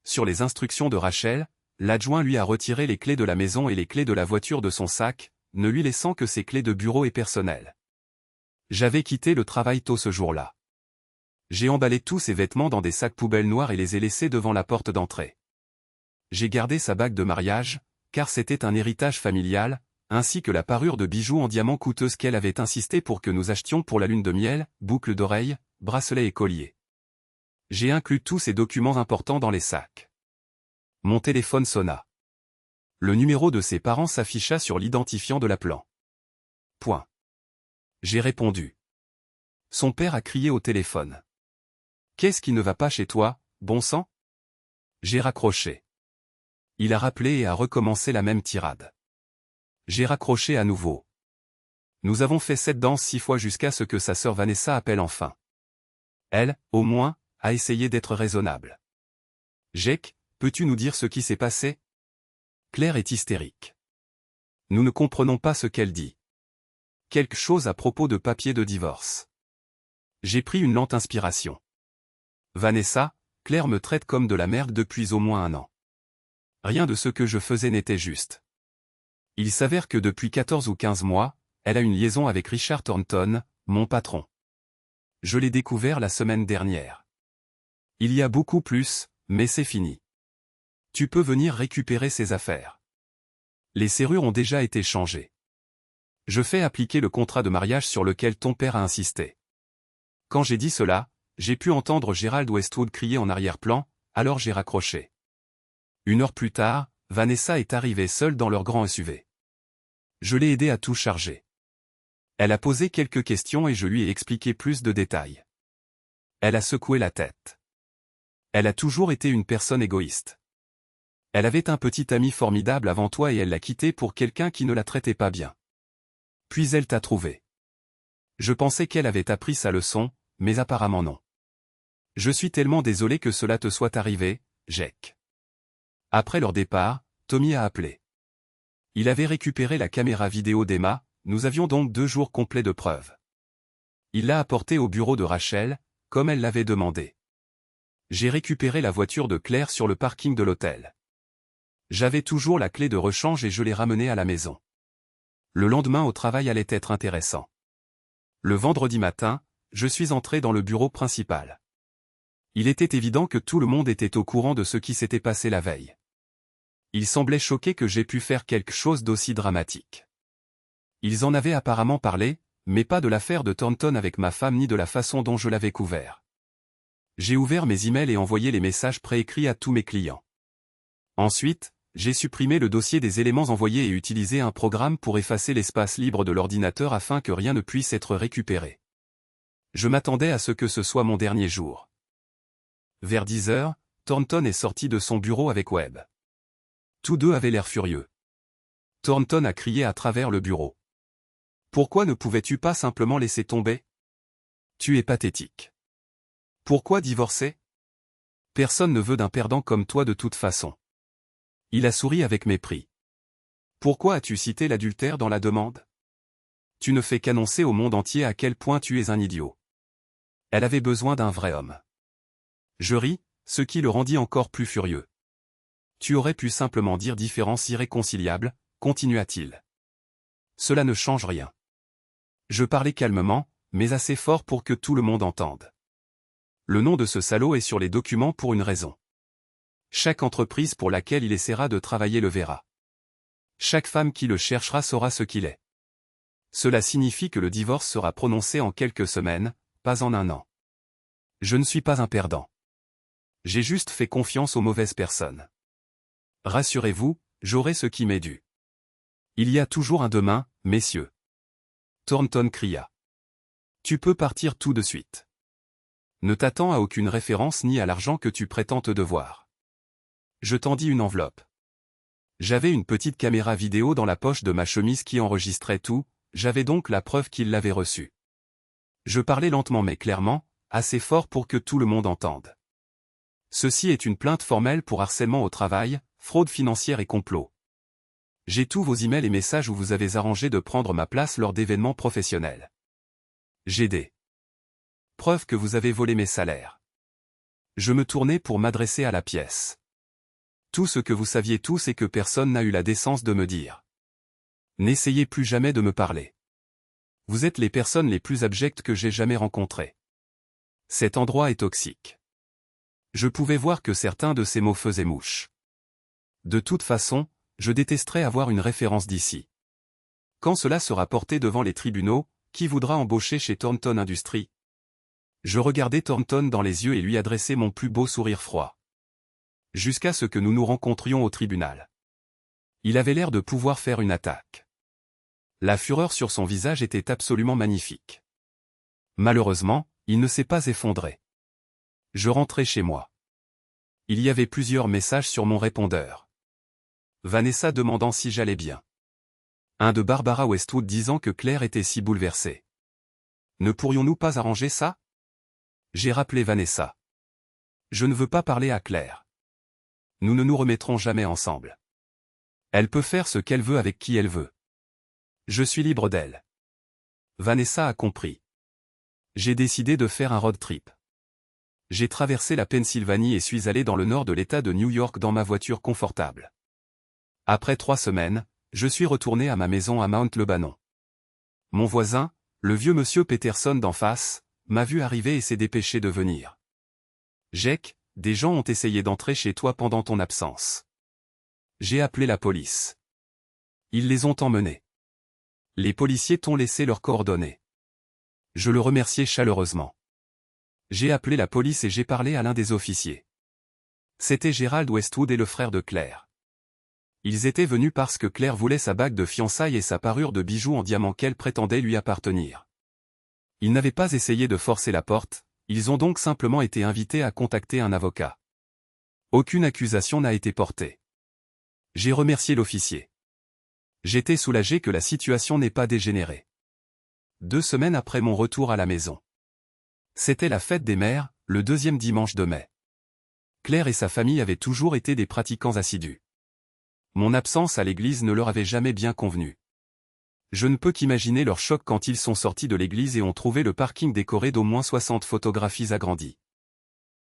Sur les instructions de Rachel, l'adjoint lui a retiré les clés de la maison et les clés de la voiture de son sac, ne lui laissant que ses clés de bureau et personnel. J'avais quitté le travail tôt ce jour-là. J'ai emballé tous ses vêtements dans des sacs poubelles noirs et les ai laissés devant la porte d'entrée. J'ai gardé sa bague de mariage, car c'était un héritage familial, ainsi que la parure de bijoux en diamant coûteuse qu'elle avait insisté pour que nous achetions pour la lune de miel, boucles d'oreilles, bracelets et colliers. J'ai inclus tous ces documents importants dans les sacs. Mon téléphone sonna. Le numéro de ses parents s'afficha sur l'identifiant de l'appelant. Point. J'ai répondu. Son père a crié au téléphone. Qu'est-ce qui ne va pas chez toi, bon sang? J'ai raccroché. Il a rappelé et a recommencé la même tirade. J'ai raccroché à nouveau. Nous avons fait cette danse 6 fois jusqu'à ce que sa sœur Vanessa appelle enfin. Elle, au moins, a essayé d'être raisonnable. Jake, peux-tu nous dire ce qui s'est passé? Claire est hystérique. Nous ne comprenons pas ce qu'elle dit. Quelque chose à propos de papier de divorce. J'ai pris une lente inspiration. Vanessa, Claire me traite comme de la merde depuis au moins 1 an. Rien de ce que je faisais n'était juste. Il s'avère que depuis 14 ou 15 mois, elle a une liaison avec Richard Thornton, mon patron. Je l'ai découvert la semaine dernière. Il y a beaucoup plus, mais c'est fini. Tu peux venir récupérer ses affaires. Les serrures ont déjà été changées. Je fais appliquer le contrat de mariage sur lequel ton père a insisté. Quand j'ai dit cela, j'ai pu entendre Gerald Westwood crier en arrière-plan, alors j'ai raccroché. 1 heure plus tard, Vanessa est arrivée seule dans leur grand SUV. Je l'ai aidée à tout charger. Elle a posé quelques questions et je lui ai expliqué plus de détails. Elle a secoué la tête. Elle a toujours été une personne égoïste. Elle avait un petit ami formidable avant toi et elle l'a quitté pour quelqu'un qui ne la traitait pas bien. Puis elle t'a trouvé. Je pensais qu'elle avait appris sa leçon, mais apparemment non. Je suis tellement désolé que cela te soit arrivé, Jake. Après leur départ, Tommy a appelé. Il avait récupéré la caméra vidéo d'Emma, nous avions donc 2 jours complets de preuves. Il l'a apportée au bureau de Rachel, comme elle l'avait demandé. J'ai récupéré la voiture de Claire sur le parking de l'hôtel. J'avais toujours la clé de rechange et je l'ai ramenée à la maison. Le lendemain au travail allait être intéressant. Le vendredi matin, je suis entré dans le bureau principal. Il était évident que tout le monde était au courant de ce qui s'était passé la veille. Il semblait choqué que j'aie pu faire quelque chose d'aussi dramatique. Ils en avaient apparemment parlé, mais pas de l'affaire de Thornton avec ma femme ni de la façon dont je l'avais couvert. J'ai ouvert mes emails et envoyé les messages préécrits à tous mes clients. Ensuite, j'ai supprimé le dossier des éléments envoyés et utilisé un programme pour effacer l'espace libre de l'ordinateur afin que rien ne puisse être récupéré. Je m'attendais à ce que ce soit mon dernier jour. Vers 10 heures, Thornton est sorti de son bureau avec Webb. Tous deux avaient l'air furieux. Thornton a crié à travers le bureau. « Pourquoi ne pouvais-tu pas simplement laisser tomber? Tu es pathétique. Pourquoi divorcer? Personne ne veut d'un perdant comme toi de toute façon. » Il a souri avec mépris. « Pourquoi as-tu cité l'adultère dans la demande? Tu ne fais qu'annoncer au monde entier à quel point tu es un idiot. » Elle avait besoin d'un vrai homme. Je ris, ce qui le rendit encore plus furieux. « Tu aurais pu simplement dire différence irréconciliable, continua-t-il. Cela ne change rien. » Je parlais calmement, mais assez fort pour que tout le monde entende. Le nom de ce salaud est sur les documents pour une raison. Chaque entreprise pour laquelle il essaiera de travailler le verra. Chaque femme qui le cherchera saura ce qu'il est. Cela signifie que le divorce sera prononcé en quelques semaines, pas en 1 an. Je ne suis pas un perdant. J'ai juste fait confiance aux mauvaises personnes. Rassurez-vous, j'aurai ce qui m'est dû. Il y a toujours un demain, messieurs. Thornton cria. Tu peux partir tout de suite. Ne t'attends à aucune référence ni à l'argent que tu prétends te devoir. Je tendis une enveloppe. J'avais une petite caméra vidéo dans la poche de ma chemise qui enregistrait tout, j'avais donc la preuve qu'il l'avait reçue. Je parlais lentement mais clairement, assez fort pour que tout le monde entende. Ceci est une plainte formelle pour harcèlement au travail, fraude financière et complot. J'ai tous vos emails et messages où vous avez arrangé de prendre ma place lors d'événements professionnels. J'ai des preuves que vous avez volé mes salaires. Je me tournai pour m'adresser à la pièce. Tout ce que vous saviez tous et que personne n'a eu la décence de me dire. N'essayez plus jamais de me parler. Vous êtes les personnes les plus abjectes que j'ai jamais rencontrées. Cet endroit est toxique. Je pouvais voir que certains de ces mots faisaient mouche. De toute façon, je détesterais avoir une référence d'ici. Quand cela sera porté devant les tribunaux, qui voudra embaucher chez Thornton Industries? Je regardai Thornton dans les yeux et lui adressai mon plus beau sourire froid. Jusqu'à ce que nous nous rencontrions au tribunal. Il avait l'air de pouvoir faire une attaque. La fureur sur son visage était absolument magnifique. Malheureusement, il ne s'est pas effondré. Je rentrai chez moi. Il y avait plusieurs messages sur mon répondeur. Vanessa demandant si j'allais bien. Un de Barbara Westwood disant que Claire était si bouleversée. Ne pourrions-nous pas arranger ça? J'ai rappelé Vanessa. Je ne veux pas parler à Claire. Nous ne nous remettrons jamais ensemble. Elle peut faire ce qu'elle veut avec qui elle veut. Je suis libre d'elle. Vanessa a compris. J'ai décidé de faire un road trip. J'ai traversé la Pennsylvanie et suis allé dans le nord de l'État de New York dans ma voiture confortable. Après 3 semaines, je suis retourné à ma maison à Mount Lebanon. Mon voisin, le vieux monsieur Peterson d'en face, m'a vu arriver et s'est dépêché de venir. Jake, des gens ont essayé d'entrer chez toi pendant ton absence. J'ai appelé la police. Ils les ont emmenés. Les policiers t'ont laissé leurs coordonnées. Je le remerciais chaleureusement. J'ai appelé la police et j'ai parlé à l'un des officiers. C'était Gerald Westwood et le frère de Claire. Ils étaient venus parce que Claire voulait sa bague de fiançailles et sa parure de bijoux en diamant qu'elle prétendait lui appartenir. Ils n'avaient pas essayé de forcer la porte, ils ont donc simplement été invités à contacter un avocat. Aucune accusation n'a été portée. J'ai remercié l'officier. J'étais soulagé que la situation n'ait pas dégénéré. 2 semaines après mon retour à la maison. C'était la fête des mères, le 2e dimanche de mai. Claire et sa famille avaient toujours été des pratiquants assidus. Mon absence à l'église ne leur avait jamais bien convenu. Je ne peux qu'imaginer leur choc quand ils sont sortis de l'église et ont trouvé le parking décoré d'au moins 60 photographies agrandies.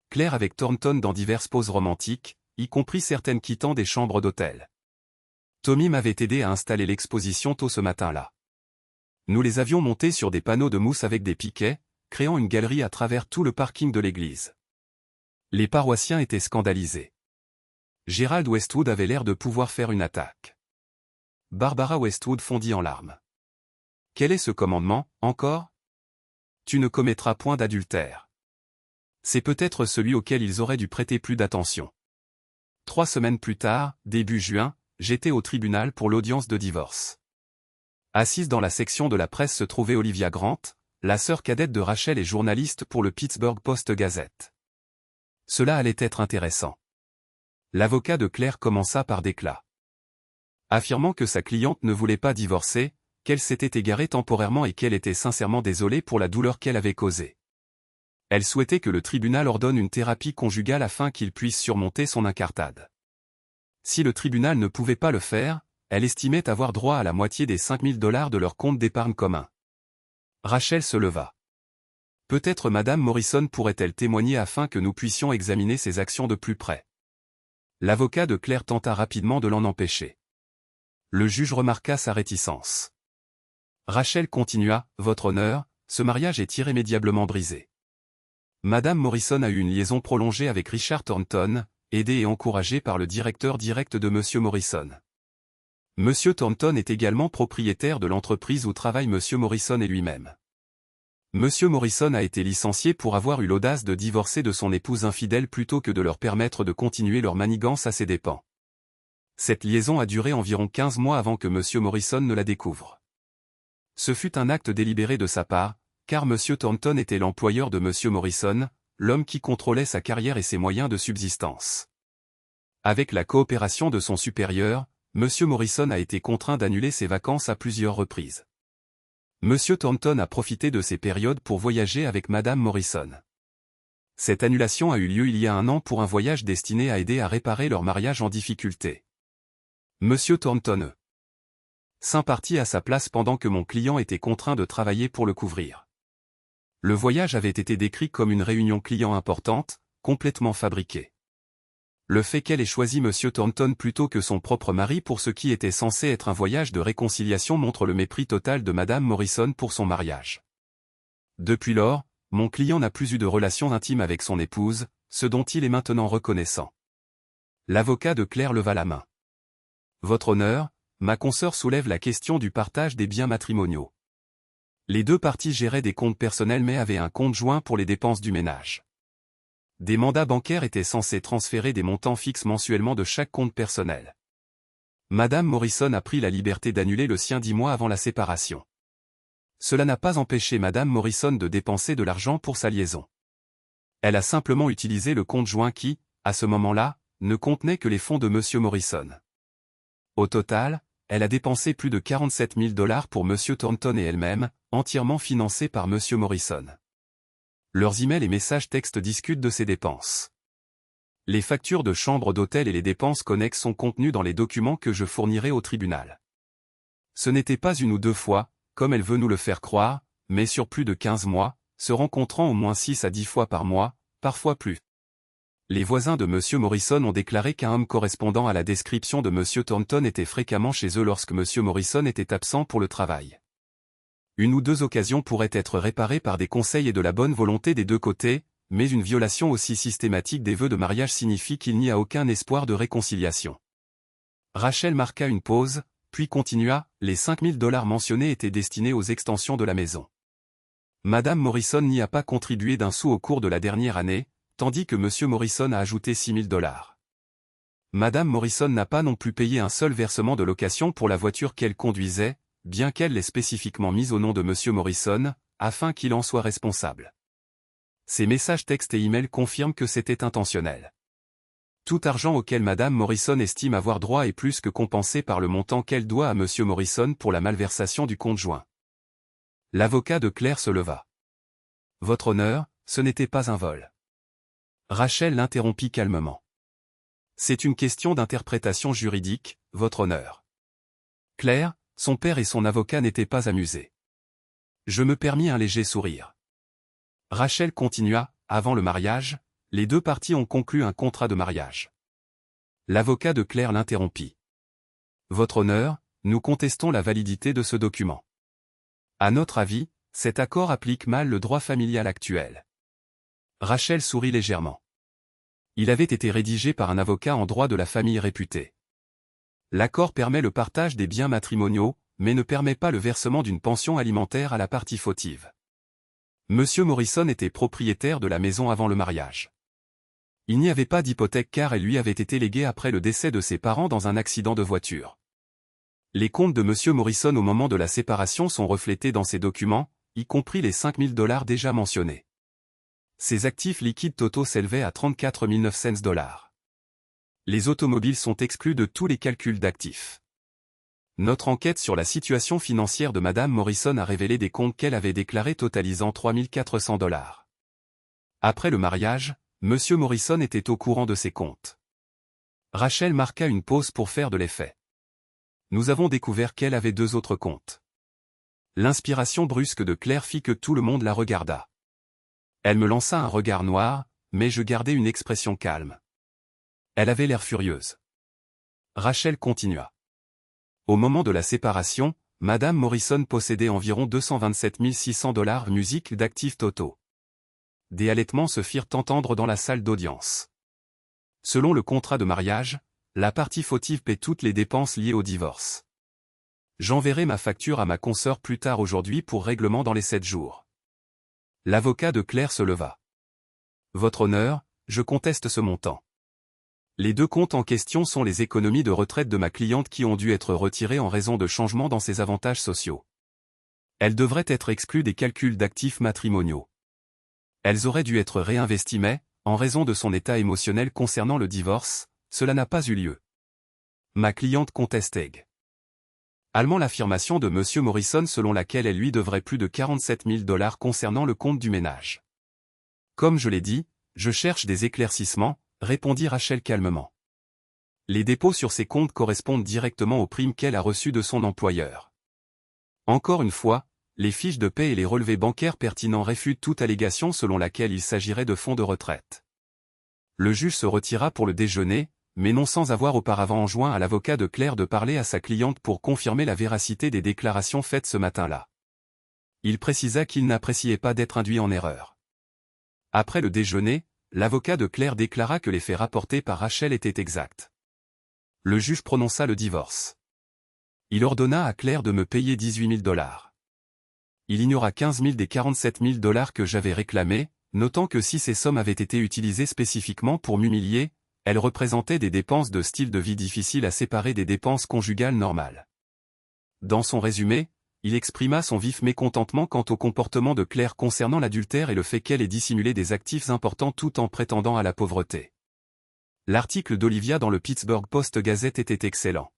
Claire avec Thornton dans diverses poses romantiques, y compris certaines quittant des chambres d'hôtel. Tommy m'avait aidé à installer l'exposition tôt ce matin-là. Nous les avions montés sur des panneaux de mousse avec des piquets, créant une galerie à travers tout le parking de l'église. Les paroissiens étaient scandalisés. Gerald Westwood avait l'air de pouvoir faire une attaque. Barbara Westwood fondit en larmes. Quel est ce commandement, encore? Tu ne commettras point d'adultère. C'est peut-être celui auquel ils auraient dû prêter plus d'attention. 3 semaines plus tard, début juin, j'étais au tribunal pour l'audience de divorce. Assise dans la section de la presse se trouvait Olivia Grant, la sœur cadette de Rachel et journaliste pour le Pittsburgh Post-Gazette. Cela allait être intéressant. L'avocat de Claire commença par d'éclats. Affirmant que sa cliente ne voulait pas divorcer, qu'elle s'était égarée temporairement et qu'elle était sincèrement désolée pour la douleur qu'elle avait causée. Elle souhaitait que le tribunal ordonne une thérapie conjugale afin qu'il puisse surmonter son incartade. Si le tribunal ne pouvait pas le faire, elle estimait avoir droit à la moitié des $5 000 de leur compte d'épargne commun. Rachel se leva. Peut-être Madame Morrison pourrait-elle témoigner afin que nous puissions examiner ses actions de plus près. L'avocat de Claire tenta rapidement de l'en empêcher. Le juge remarqua sa réticence. Rachel continua, « Votre honneur, ce mariage est irrémédiablement brisé. Madame Morrison a eu une liaison prolongée avec Richard Thornton, aidé et encouragé par le directeur direct de Monsieur Morrison. Monsieur Thornton est également propriétaire de l'entreprise où travaille Monsieur Morrison et lui-même. Monsieur Morrison a été licencié pour avoir eu l'audace de divorcer de son épouse infidèle plutôt que de leur permettre de continuer leur manigance à ses dépens. Cette liaison a duré environ 15 mois avant que Monsieur Morrison ne la découvre. Ce fut un acte délibéré de sa part, car Monsieur Thornton était l'employeur de Monsieur Morrison, l'homme qui contrôlait sa carrière et ses moyens de subsistance. Avec la coopération de son supérieur, Monsieur Morrison a été contraint d'annuler ses vacances à plusieurs reprises. Monsieur Thornton a profité de ces périodes pour voyager avec Madame Morrison. Cette annulation a eu lieu il y a 1 an pour un voyage destiné à aider à réparer leur mariage en difficulté. Monsieur Thornton s'impartit à sa place pendant que mon client était contraint de travailler pour le couvrir. Le voyage avait été décrit comme une réunion client importante, complètement fabriquée. Le fait qu'elle ait choisi M. Thornton plutôt que son propre mari pour ce qui était censé être un voyage de réconciliation montre le mépris total de Madame Morrison pour son mariage. Depuis lors, mon client n'a plus eu de relation intime avec son épouse, ce dont il est maintenant reconnaissant. L'avocat de Claire leva la main. Votre honneur, ma consoeur soulève la question du partage des biens matrimoniaux. Les deux parties géraient des comptes personnels mais avaient un compte joint pour les dépenses du ménage. Des mandats bancaires étaient censés transférer des montants fixes mensuellement de chaque compte personnel. Madame Morrison a pris la liberté d'annuler le sien 10 mois avant la séparation. Cela n'a pas empêché Madame Morrison de dépenser de l'argent pour sa liaison. Elle a simplement utilisé le compte joint qui, à ce moment-là, ne contenait que les fonds de Monsieur Morrison. Au total, elle a dépensé plus de 47 000 $ pour Monsieur Thornton et elle-même, entièrement financés par Monsieur Morrison. Leurs emails et messages textes discutent de ces dépenses. Les factures de chambre d'hôtel et les dépenses connexes sont contenues dans les documents que je fournirai au tribunal. Ce n'était pas une ou deux fois, comme elle veut nous le faire croire, mais sur plus de 15 mois, se rencontrant au moins 6 à 10 fois par mois, parfois plus. Les voisins de M. Morrison ont déclaré qu'un homme correspondant à la description de M. Thornton était fréquemment chez eux lorsque M. Morrison était absent pour le travail. Une ou deux occasions pourraient être réparées par des conseils et de la bonne volonté des deux côtés, mais une violation aussi systématique des vœux de mariage signifie qu'il n'y a aucun espoir de réconciliation. Rachel marqua une pause, puis continua, les 5 000 $ mentionnés étaient destinés aux extensions de la maison. Madame Morrison n'y a pas contribué d'un sou au cours de la dernière année, tandis que M. Morrison a ajouté 6 000 $. Madame Morrison n'a pas non plus payé un seul versement de location pour la voiture qu'elle conduisait, bien qu'elle l'ait spécifiquement mise au nom de M. Morrison, afin qu'il en soit responsable. Ces messages textes et emails confirment que c'était intentionnel. Tout argent auquel Madame Morrison estime avoir droit est plus que compensé par le montant qu'elle doit à M. Morrison pour la malversation du compte joint. L'avocat de Claire se leva. Votre honneur, ce n'était pas un vol. Rachel l'interrompit calmement. C'est une question d'interprétation juridique, votre honneur. Claire, son père et son avocat n'étaient pas amusés. Je me permis un léger sourire. Rachel continua, avant le mariage, les deux parties ont conclu un contrat de mariage. L'avocat de Claire l'interrompit. Votre honneur, nous contestons la validité de ce document. À notre avis, cet accord applique mal le droit familial actuel. Rachel sourit légèrement. Il avait été rédigé par un avocat en droit de la famille réputé. L'accord permet le partage des biens matrimoniaux, mais ne permet pas le versement d'une pension alimentaire à la partie fautive. Monsieur Morrison était propriétaire de la maison avant le mariage. Il n'y avait pas d'hypothèque car elle lui avait été léguée après le décès de ses parents dans un accident de voiture. Les comptes de Monsieur Morrison au moment de la séparation sont reflétés dans ces documents, y compris les 5 000 $ déjà mentionnés. Ses actifs liquides totaux s'élevaient à 34 900 $. Les automobiles sont exclus de tous les calculs d'actifs. Notre enquête sur la situation financière de Madame Morrison a révélé des comptes qu'elle avait déclarés totalisant 3 400 $. Après le mariage, Monsieur Morrison était au courant de ces comptes. Rachel marqua une pause pour faire de l'effet. Nous avons découvert qu'elle avait deux autres comptes. L'inspiration brusque de Claire fit que tout le monde la regarda. Elle me lança un regard noir, mais je gardai une expression calme. Elle avait l'air furieuse. Rachel continua. Au moment de la séparation, Madame Morrison possédait environ 227 600 $ musique d'actifs totaux. Des halètements se firent entendre dans la salle d'audience. Selon le contrat de mariage, la partie fautive paie toutes les dépenses liées au divorce. J'enverrai ma facture à ma consoeur plus tard aujourd'hui pour règlement dans les 7 jours. L'avocat de Claire se leva. Votre honneur, je conteste ce montant. Les deux comptes en question sont les économies de retraite de ma cliente qui ont dû être retirées en raison de changements dans ses avantages sociaux. Elles devraient être exclues des calculs d'actifs matrimoniaux. Elles auraient dû être réinvesties mais, en raison de son état émotionnel concernant le divorce, cela n'a pas eu lieu. Ma cliente conteste allemand l'affirmation de M. Morrison selon laquelle elle lui devrait plus de 47 000 $ concernant le compte du ménage. Comme je l'ai dit, je cherche des éclaircissements, répondit Rachel calmement. Les dépôts sur ces comptes correspondent directement aux primes qu'elle a reçues de son employeur. Encore une fois, les fiches de paie et les relevés bancaires pertinents réfutent toute allégation selon laquelle il s'agirait de fonds de retraite. Le juge se retira pour le déjeuner, mais non sans avoir auparavant enjoint à l'avocat de Claire de parler à sa cliente pour confirmer la véracité des déclarations faites ce matin-là. Il précisa qu'il n'appréciait pas d'être induit en erreur. Après le déjeuner, l'avocat de Claire déclara que les faits rapportés par Rachel étaient exacts. Le juge prononça le divorce. Il ordonna à Claire de me payer 18 000 $. Il ignora 15 000 des 47 000 $ que j'avais réclamés, notant que si ces sommes avaient été utilisées spécifiquement pour m'humilier, elles représentaient des dépenses de style de vie difficiles à séparer des dépenses conjugales normales. Dans son résumé, il exprima son vif mécontentement quant au comportement de Claire concernant l'adultère et le fait qu'elle ait dissimulé des actifs importants tout en prétendant à la pauvreté. L'article d'Olivia dans le Pittsburgh Post-Gazette était excellent.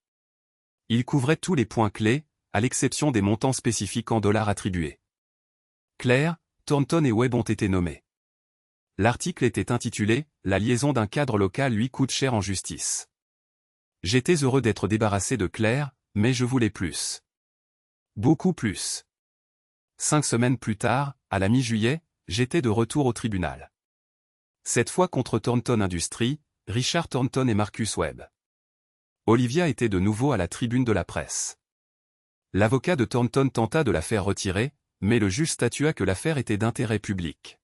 Il couvrait tous les points clés, à l'exception des montants spécifiques en dollars attribués. Claire, Thornton et Webb ont été nommés. L'article était intitulé « La liaison d'un cadre local lui coûte cher en justice ». J'étais heureux d'être débarrassé de Claire, mais je voulais plus. Beaucoup plus. 5 semaines plus tard, à la mi-juillet, j'étais de retour au tribunal. Cette fois contre Thornton Industries, Richard Thornton et Marcus Webb. Olivia était de nouveau à la tribune de la presse. L'avocat de Thornton tenta de la faire retirer, mais le juge statua que l'affaire était d'intérêt public.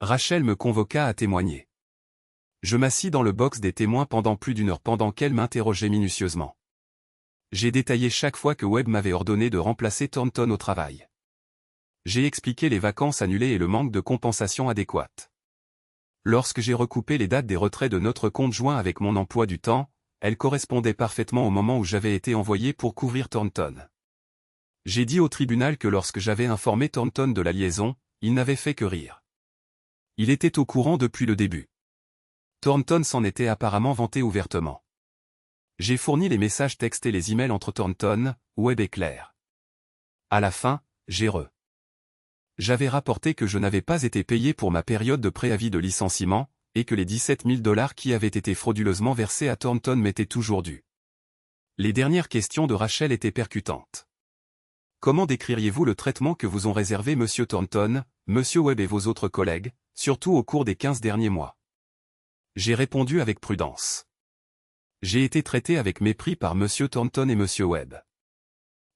Rachel me convoqua à témoigner. Je m'assis dans le box des témoins pendant plus d'1 heure pendant qu'elle m'interrogeait minutieusement. J'ai détaillé chaque fois que Webb m'avait ordonné de remplacer Thornton au travail. J'ai expliqué les vacances annulées et le manque de compensation adéquate. Lorsque j'ai recoupé les dates des retraits de notre compte joint avec mon emploi du temps, elles correspondaient parfaitement au moment où j'avais été envoyé pour couvrir Thornton. J'ai dit au tribunal que lorsque j'avais informé Thornton de la liaison, il n'avait fait que rire. Il était au courant depuis le début. Thornton s'en était apparemment vanté ouvertement. J'ai fourni les messages textes et les emails entre Thornton, Webb et Claire. À la fin, j'avais rapporté que je n'avais pas été payé pour ma période de préavis de licenciement, et que les 17 000 $ qui avaient été frauduleusement versés à Thornton m'étaient toujours dus. Les dernières questions de Rachel étaient percutantes. Comment décririez-vous le traitement que vous ont réservé M. Thornton, M. Webb et vos autres collègues, surtout au cours des 15 derniers mois? J'ai répondu avec prudence. J'ai été traité avec mépris par M. Thornton et M. Webb.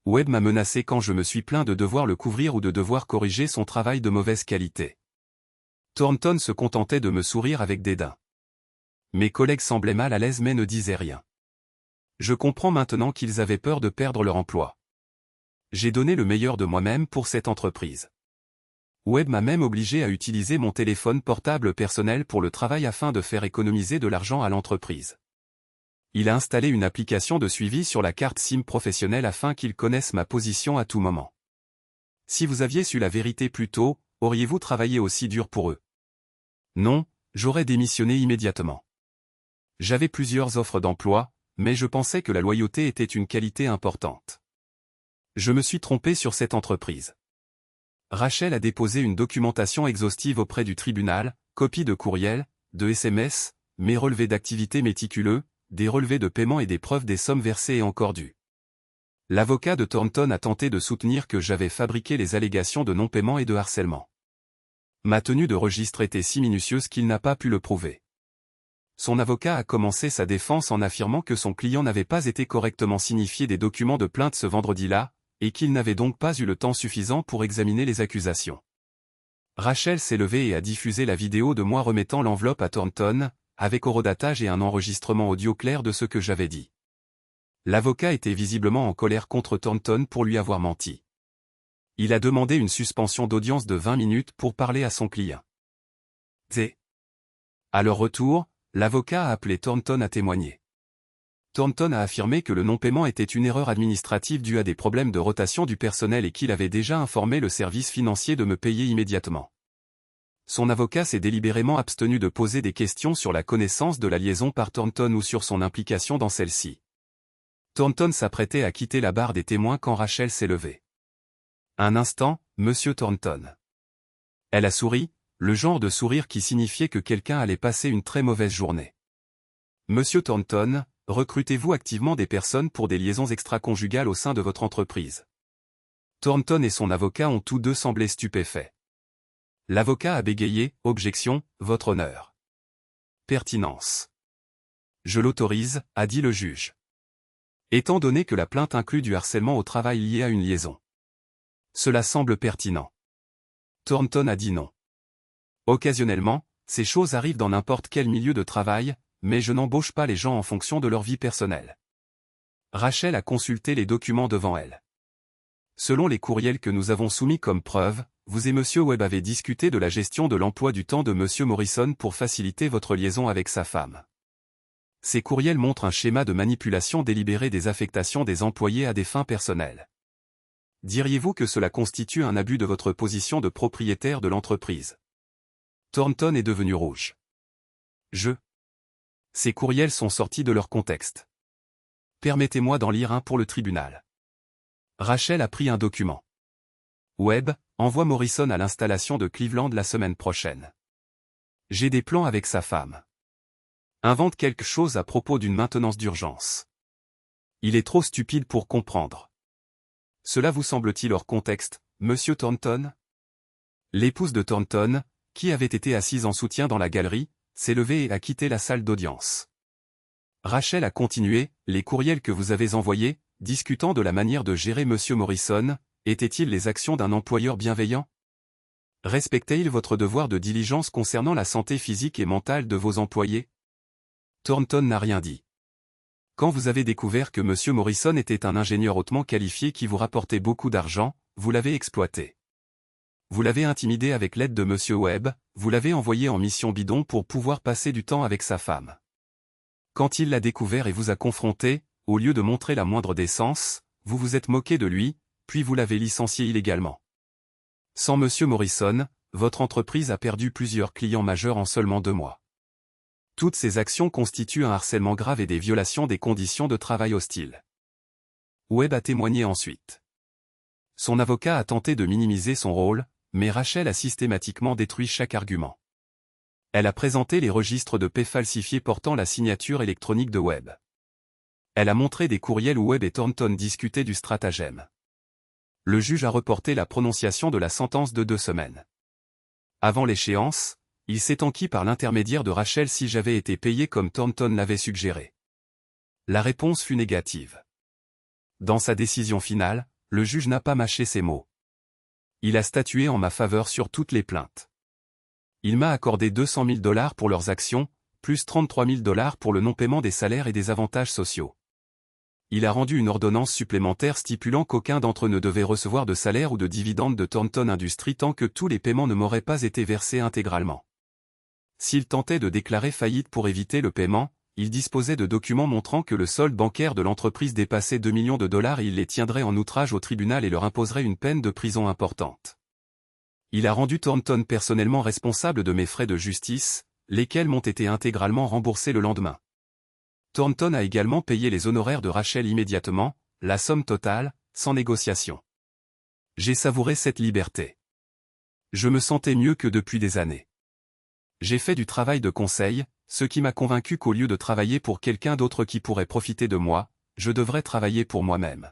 Webb m'a menacé quand je me suis plaint de devoir le couvrir ou de devoir corriger son travail de mauvaise qualité. Thornton se contentait de me sourire avec dédain. Mes collègues semblaient mal à l'aise mais ne disaient rien. Je comprends maintenant qu'ils avaient peur de perdre leur emploi. J'ai donné le meilleur de moi-même pour cette entreprise. Webb m'a même obligé à utiliser mon téléphone portable personnel pour le travail afin de faire économiser de l'argent à l'entreprise. Il a installé une application de suivi sur la carte SIM professionnelle afin qu'ils connaissent ma position à tout moment. Si vous aviez su la vérité plus tôt, auriez-vous travaillé aussi dur pour eux? Non, j'aurais démissionné immédiatement. J'avais plusieurs offres d'emploi, mais je pensais que la loyauté était une qualité importante. Je me suis trompé sur cette entreprise. Rachel a déposé une documentation exhaustive auprès du tribunal, copies de courriels, de SMS, mes relevés d'activité méticuleux, des relevés de paiement et des preuves des sommes versées et encore dues. L'avocat de Thornton a tenté de soutenir que j'avais fabriqué les allégations de non-paiement et de harcèlement. Ma tenue de registre était si minutieuse qu'il n'a pas pu le prouver. Son avocat a commencé sa défense en affirmant que son client n'avait pas été correctement signifié des documents de plainte ce vendredi-là, et qu'il n'avait donc pas eu le temps suffisant pour examiner les accusations. Rachel s'est levée et a diffusé la vidéo de moi remettant l'enveloppe à Thornton, avec horodatage et un enregistrement audio clair de ce que j'avais dit. L'avocat était visiblement en colère contre Thornton pour lui avoir menti. Il a demandé une suspension d'audience de 20 minutes pour parler à son client. À leur retour, l'avocat a appelé Thornton à témoigner. Thornton a affirmé que le non-paiement était une erreur administrative due à des problèmes de rotation du personnel et qu'il avait déjà informé le service financier de me payer immédiatement. Son avocat s'est délibérément abstenu de poser des questions sur la connaissance de la liaison par Thornton ou sur son implication dans celle-ci. Thornton s'apprêtait à quitter la barre des témoins quand Rachel s'est levée. Un instant, Monsieur Thornton. Elle a souri, le genre de sourire qui signifiait que quelqu'un allait passer une très mauvaise journée. Monsieur Thornton, recrutez-vous activement des personnes pour des liaisons extra-conjugales au sein de votre entreprise? Thornton et son avocat ont tous deux semblé stupéfaits. L'avocat a bégayé, objection, votre honneur. Pertinence. Je l'autorise, a dit le juge. Étant donné que la plainte inclut du harcèlement au travail lié à une liaison. Cela semble pertinent. Thornton a dit non. Occasionnellement, ces choses arrivent dans n'importe quel milieu de travail, mais je n'embauche pas les gens en fonction de leur vie personnelle. Rachel a consulté les documents devant elle. Selon les courriels que nous avons soumis comme preuve, vous et M. Webb avez discuté de la gestion de l'emploi du temps de M. Morrison pour faciliter votre liaison avec sa femme. Ces courriels montrent un schéma de manipulation délibérée des affectations des employés à des fins personnelles. Diriez-vous que cela constitue un abus de votre position de propriétaire de l'entreprise? Thornton est devenu rouge. Ces courriels sont sortis de leur contexte. Permettez-moi d'en lire un pour le tribunal. Rachel a pris un document. Webb, envoie Morrison à l'installation de Cleveland la semaine prochaine. J'ai des plans avec sa femme. Invente quelque chose à propos d'une maintenance d'urgence. Il est trop stupide pour comprendre. Cela vous semble-t-il hors contexte, Monsieur Thornton? L'épouse de Thornton, qui avait été assise en soutien dans la galerie, s'est levée et a quitté la salle d'audience. Rachel a continué, les courriels que vous avez envoyés, discutant de la manière de gérer Monsieur Morrison, étaient-ils les actions d'un employeur bienveillant? Respectait-il votre devoir de diligence concernant la santé physique et mentale de vos employés? Thornton n'a rien dit. Quand vous avez découvert que M. Morrison était un ingénieur hautement qualifié qui vous rapportait beaucoup d'argent, vous l'avez exploité. Vous l'avez intimidé avec l'aide de M. Webb, vous l'avez envoyé en mission bidon pour pouvoir passer du temps avec sa femme. Quand il l'a découvert et vous a confronté, au lieu de montrer la moindre décence, vous vous êtes moqué de lui, puis vous l'avez licencié illégalement. Sans M. Morrison, votre entreprise a perdu plusieurs clients majeurs en seulement 2 mois. Toutes ces actions constituent un harcèlement grave et des violations des conditions de travail hostiles. Webb a témoigné ensuite. Son avocat a tenté de minimiser son rôle, mais Rachel a systématiquement détruit chaque argument. Elle a présenté les registres de paie falsifiés portant la signature électronique de Webb. Elle a montré des courriels où Webb et Thornton discutaient du stratagème. Le juge a reporté la prononciation de la sentence de 2 semaines. Avant l'échéance, il s'est enquis par l'intermédiaire de Rachel si j'avais été payé comme Thornton l'avait suggéré. La réponse fut négative. Dans sa décision finale, le juge n'a pas mâché ses mots. Il a statué en ma faveur sur toutes les plaintes. Il m'a accordé $200 000 pour leurs actions, plus $33 000 pour le non-paiement des salaires et des avantages sociaux. Il a rendu une ordonnance supplémentaire stipulant qu'aucun d'entre eux ne devait recevoir de salaire ou de dividendes de Thornton Industries tant que tous les paiements ne m'auraient pas été versés intégralement. S'il tentait de déclarer faillite pour éviter le paiement, il disposait de documents montrant que le solde bancaire de l'entreprise dépassait $2 millions et il les tiendrait en outrage au tribunal et leur imposerait une peine de prison importante. Il a rendu Thornton personnellement responsable de mes frais de justice, lesquels m'ont été intégralement remboursés le lendemain. Thornton a également payé les honoraires de Rachel immédiatement, la somme totale, sans négociation. J'ai savouré cette liberté. Je me sentais mieux que depuis des années. J'ai fait du travail de conseil, ce qui m'a convaincu qu'au lieu de travailler pour quelqu'un d'autre qui pourrait profiter de moi, je devrais travailler pour moi-même.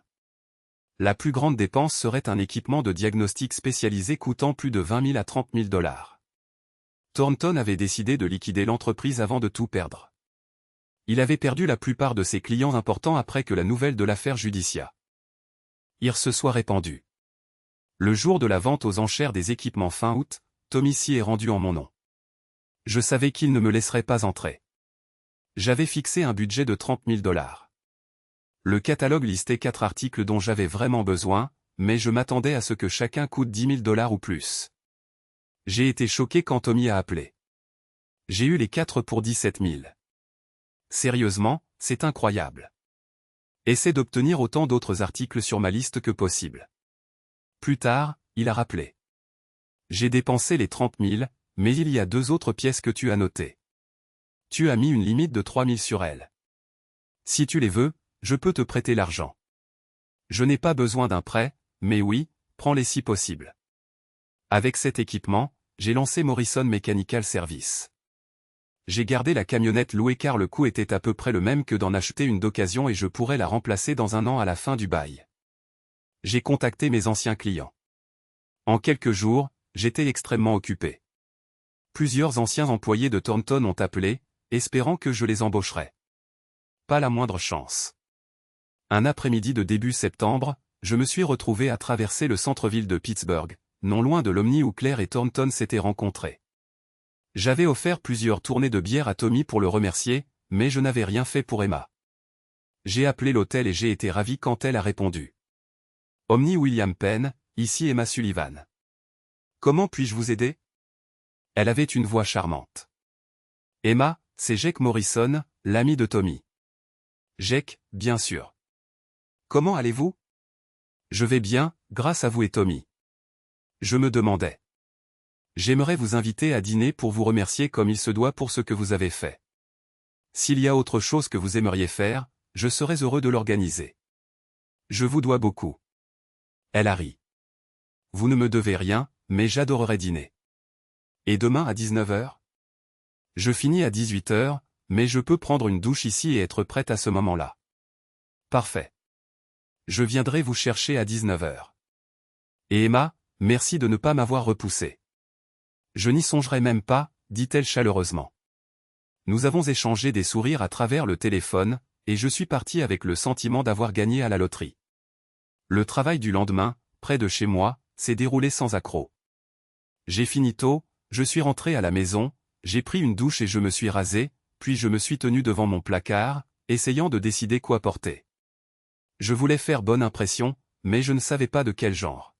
La plus grande dépense serait un équipement de diagnostic spécialisé coûtant plus de $20 000 à $30 000. Thornton avait décidé de liquider l'entreprise avant de tout perdre. Il avait perdu la plupart de ses clients importants après que la nouvelle de l'affaire Judicia se soit répandue. Le jour de la vente aux enchères des équipements fin août, Tommy C est rendu en mon nom. Je savais qu'il ne me laisserait pas entrer. J'avais fixé un budget de $30 000. Le catalogue listait 4 articles dont j'avais vraiment besoin, mais je m'attendais à ce que chacun coûte $10 000 ou plus. J'ai été choqué quand Tommy a appelé. J'ai eu les 4 pour 17 000. Sérieusement, c'est incroyable. Essaie d'obtenir autant d'autres articles sur ma liste que possible. Plus tard, il a rappelé. J'ai dépensé les 30 000, mais il y a 2 autres pièces que tu as notées. Tu as mis une limite de 3 000 sur elles. Si tu les veux, je peux te prêter l'argent. Je n'ai pas besoin d'un prêt, mais oui, prends-les si possible. Avec cet équipement, j'ai lancé Morrison Mechanical Service. J'ai gardé la camionnette louée car le coût était à peu près le même que d'en acheter une d'occasion et je pourrais la remplacer dans 1 an à la fin du bail. J'ai contacté mes anciens clients. En quelques jours, j'étais extrêmement occupé. Plusieurs anciens employés de Thornton ont appelé, espérant que je les embaucherais. Pas la moindre chance. Un après-midi de début septembre, je me suis retrouvé à traverser le centre-ville de Pittsburgh, non loin de l'Omni où Claire et Thornton s'étaient rencontrés. J'avais offert plusieurs tournées de bière à Tommy pour le remercier, mais je n'avais rien fait pour Emma. J'ai appelé l'hôtel et j'ai été ravi quand elle a répondu. Omni William Penn, ici Emma Sullivan. Comment puis-je vous aider? Elle avait une voix charmante. Emma, c'est Jake Morrison, l'ami de Tommy. Jake, bien sûr. Comment allez-vous? Je vais bien, grâce à vous et Tommy. Je me demandais. J'aimerais vous inviter à dîner pour vous remercier comme il se doit pour ce que vous avez fait. S'il y a autre chose que vous aimeriez faire, je serais heureux de l'organiser. Je vous dois beaucoup. Elle a ri. Vous ne me devez rien, mais j'adorerais dîner. Et demain à 19h? Je finis à 18h, mais je peux prendre une douche ici et être prête à ce moment-là. Parfait. Je viendrai vous chercher à 19h. Et Emma, merci de ne pas m'avoir repoussé. Je n'y songerai même pas, dit-elle chaleureusement. Nous avons échangé des sourires à travers le téléphone, et je suis parti avec le sentiment d'avoir gagné à la loterie. Le travail du lendemain, près de chez moi, s'est déroulé sans accroc. J'ai fini tôt, je suis rentré à la maison, j'ai pris une douche et je me suis rasé, puis je me suis tenu devant mon placard, essayant de décider quoi porter. Je voulais faire bonne impression, mais je ne savais pas de quel genre.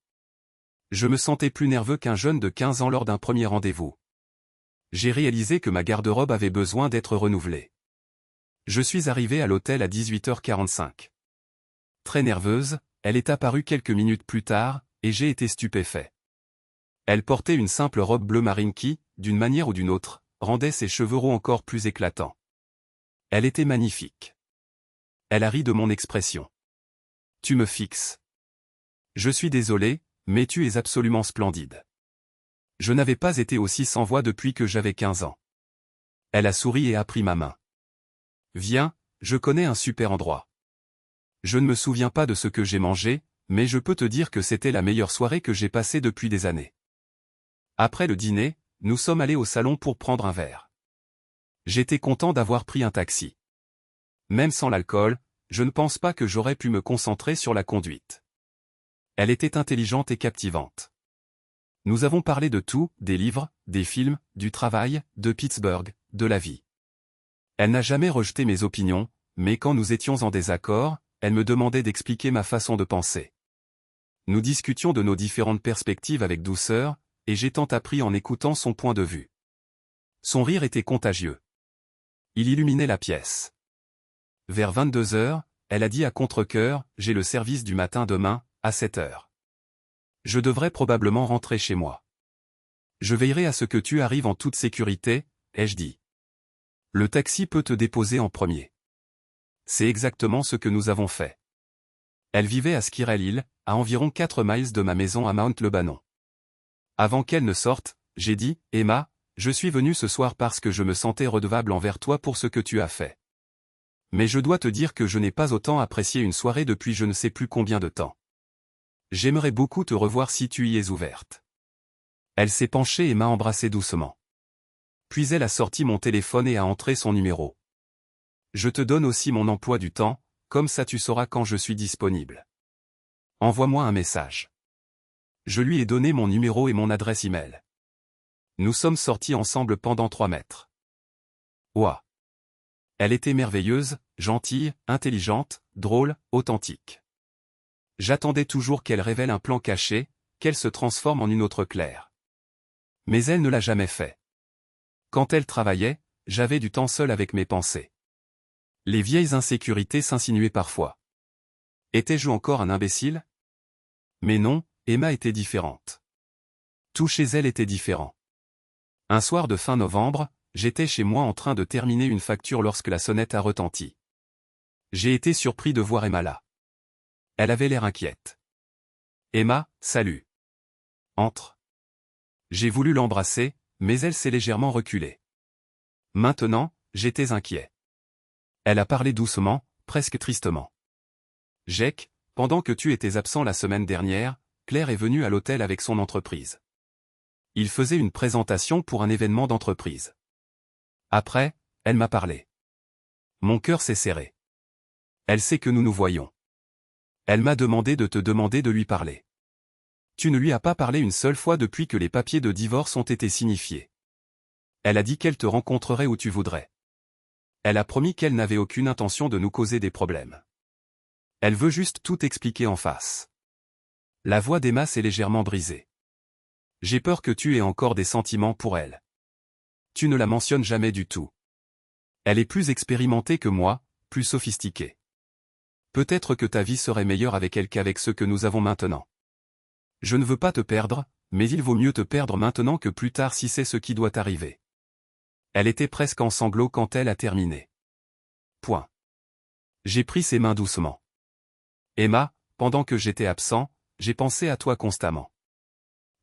Je me sentais plus nerveux qu'un jeune de 15 ans lors d'un premier rendez-vous. J'ai réalisé que ma garde-robe avait besoin d'être renouvelée. Je suis arrivé à l'hôtel à 18h45. Très nerveuse, elle est apparue quelques minutes plus tard, et j'ai été stupéfait. Elle portait une simple robe bleu marine qui, d'une manière ou d'une autre, rendait ses cheveux roux encore plus éclatants. Elle était magnifique. Elle a ri de mon expression. Tu me fixes. Je suis désolé, mais tu es absolument splendide. Je n'avais pas été aussi sans voix depuis que j'avais 15 ans. Elle a souri et a pris ma main. Viens, je connais un super endroit. Je ne me souviens pas de ce que j'ai mangé, mais je peux te dire que c'était la meilleure soirée que j'ai passée depuis des années. Après le dîner, nous sommes allés au salon pour prendre un verre. J'étais content d'avoir pris un taxi. Même sans l'alcool, je ne pense pas que j'aurais pu me concentrer sur la conduite. Elle était intelligente et captivante. Nous avons parlé de tout, des livres, des films, du travail, de Pittsburgh, de la vie. Elle n'a jamais rejeté mes opinions, mais quand nous étions en désaccord, elle me demandait d'expliquer ma façon de penser. Nous discutions de nos différentes perspectives avec douceur, et j'ai tant appris en écoutant son point de vue. Son rire était contagieux. Il illuminait la pièce. Vers 22h, elle a dit à contre-cœur, j'ai le service du matin demain, à 7h. Je devrais probablement rentrer chez moi. Je veillerai à ce que tu arrives en toute sécurité, ai-je dit. Le taxi peut te déposer en premier. C'est exactement ce que nous avons fait. Elle vivait à Squirrel Hill, à environ 4 miles de ma maison à Mount Lebanon. Avant qu'elle ne sorte, j'ai dit, Emma, je suis venu ce soir parce que je me sentais redevable envers toi pour ce que tu as fait. Mais je dois te dire que je n'ai pas autant apprécié une soirée depuis je ne sais plus combien de temps. J'aimerais beaucoup te revoir si tu y es ouverte. Elle s'est penchée et m'a embrassé doucement. Puis elle a sorti mon téléphone et a entré son numéro. Je te donne aussi mon emploi du temps, comme ça tu sauras quand je suis disponible. Envoie-moi un message. Je lui ai donné mon numéro et mon adresse email. Nous sommes sortis ensemble pendant 3 mètres. Ouah. Elle était merveilleuse, gentille, intelligente, drôle, authentique. J'attendais toujours qu'elle révèle un plan caché, qu'elle se transforme en une autre Claire. Mais elle ne l'a jamais fait. Quand elle travaillait, j'avais du temps seul avec mes pensées. Les vieilles insécurités s'insinuaient parfois. Étais-je encore un imbécile? Mais non, Emma était différente. Tout chez elle était différent. Un soir de fin novembre, j'étais chez moi en train de terminer une facture lorsque la sonnette a retenti. J'ai été surpris de voir Emma là. Elle avait l'air inquiète. Emma, salut. Entre. J'ai voulu l'embrasser, mais elle s'est légèrement reculée. Maintenant, j'étais inquiet. Elle a parlé doucement, presque tristement. Jake, pendant que tu étais absent la semaine dernière, Claire est venue à l'hôtel avec son entreprise. Il faisait une présentation pour un événement d'entreprise. Après, Elle m'a parlé. Mon cœur s'est serré. Elle sait que nous nous voyons. Elle m'a demandé de te demander de lui parler. Tu ne lui as pas parlé une seule fois depuis que les papiers de divorce ont été signifiés. Elle a dit qu'elle te rencontrerait où tu voudrais. Elle a promis qu'elle n'avait aucune intention de nous causer des problèmes. Elle veut juste tout expliquer en face. La voix d'Emma s'est légèrement brisée. J'ai peur que tu aies encore des sentiments pour elle. Tu ne la mentionnes jamais du tout. Elle est plus expérimentée que moi, plus sophistiquée. Peut-être que ta vie serait meilleure avec elle qu'avec ceux que nous avons maintenant. Je ne veux pas te perdre, mais il vaut mieux te perdre maintenant que plus tard si c'est ce qui doit arriver. Elle était presque en sanglots quand elle a terminé. Point. J'ai pris ses mains doucement. Emma, pendant que j'étais absent, j'ai pensé à toi constamment.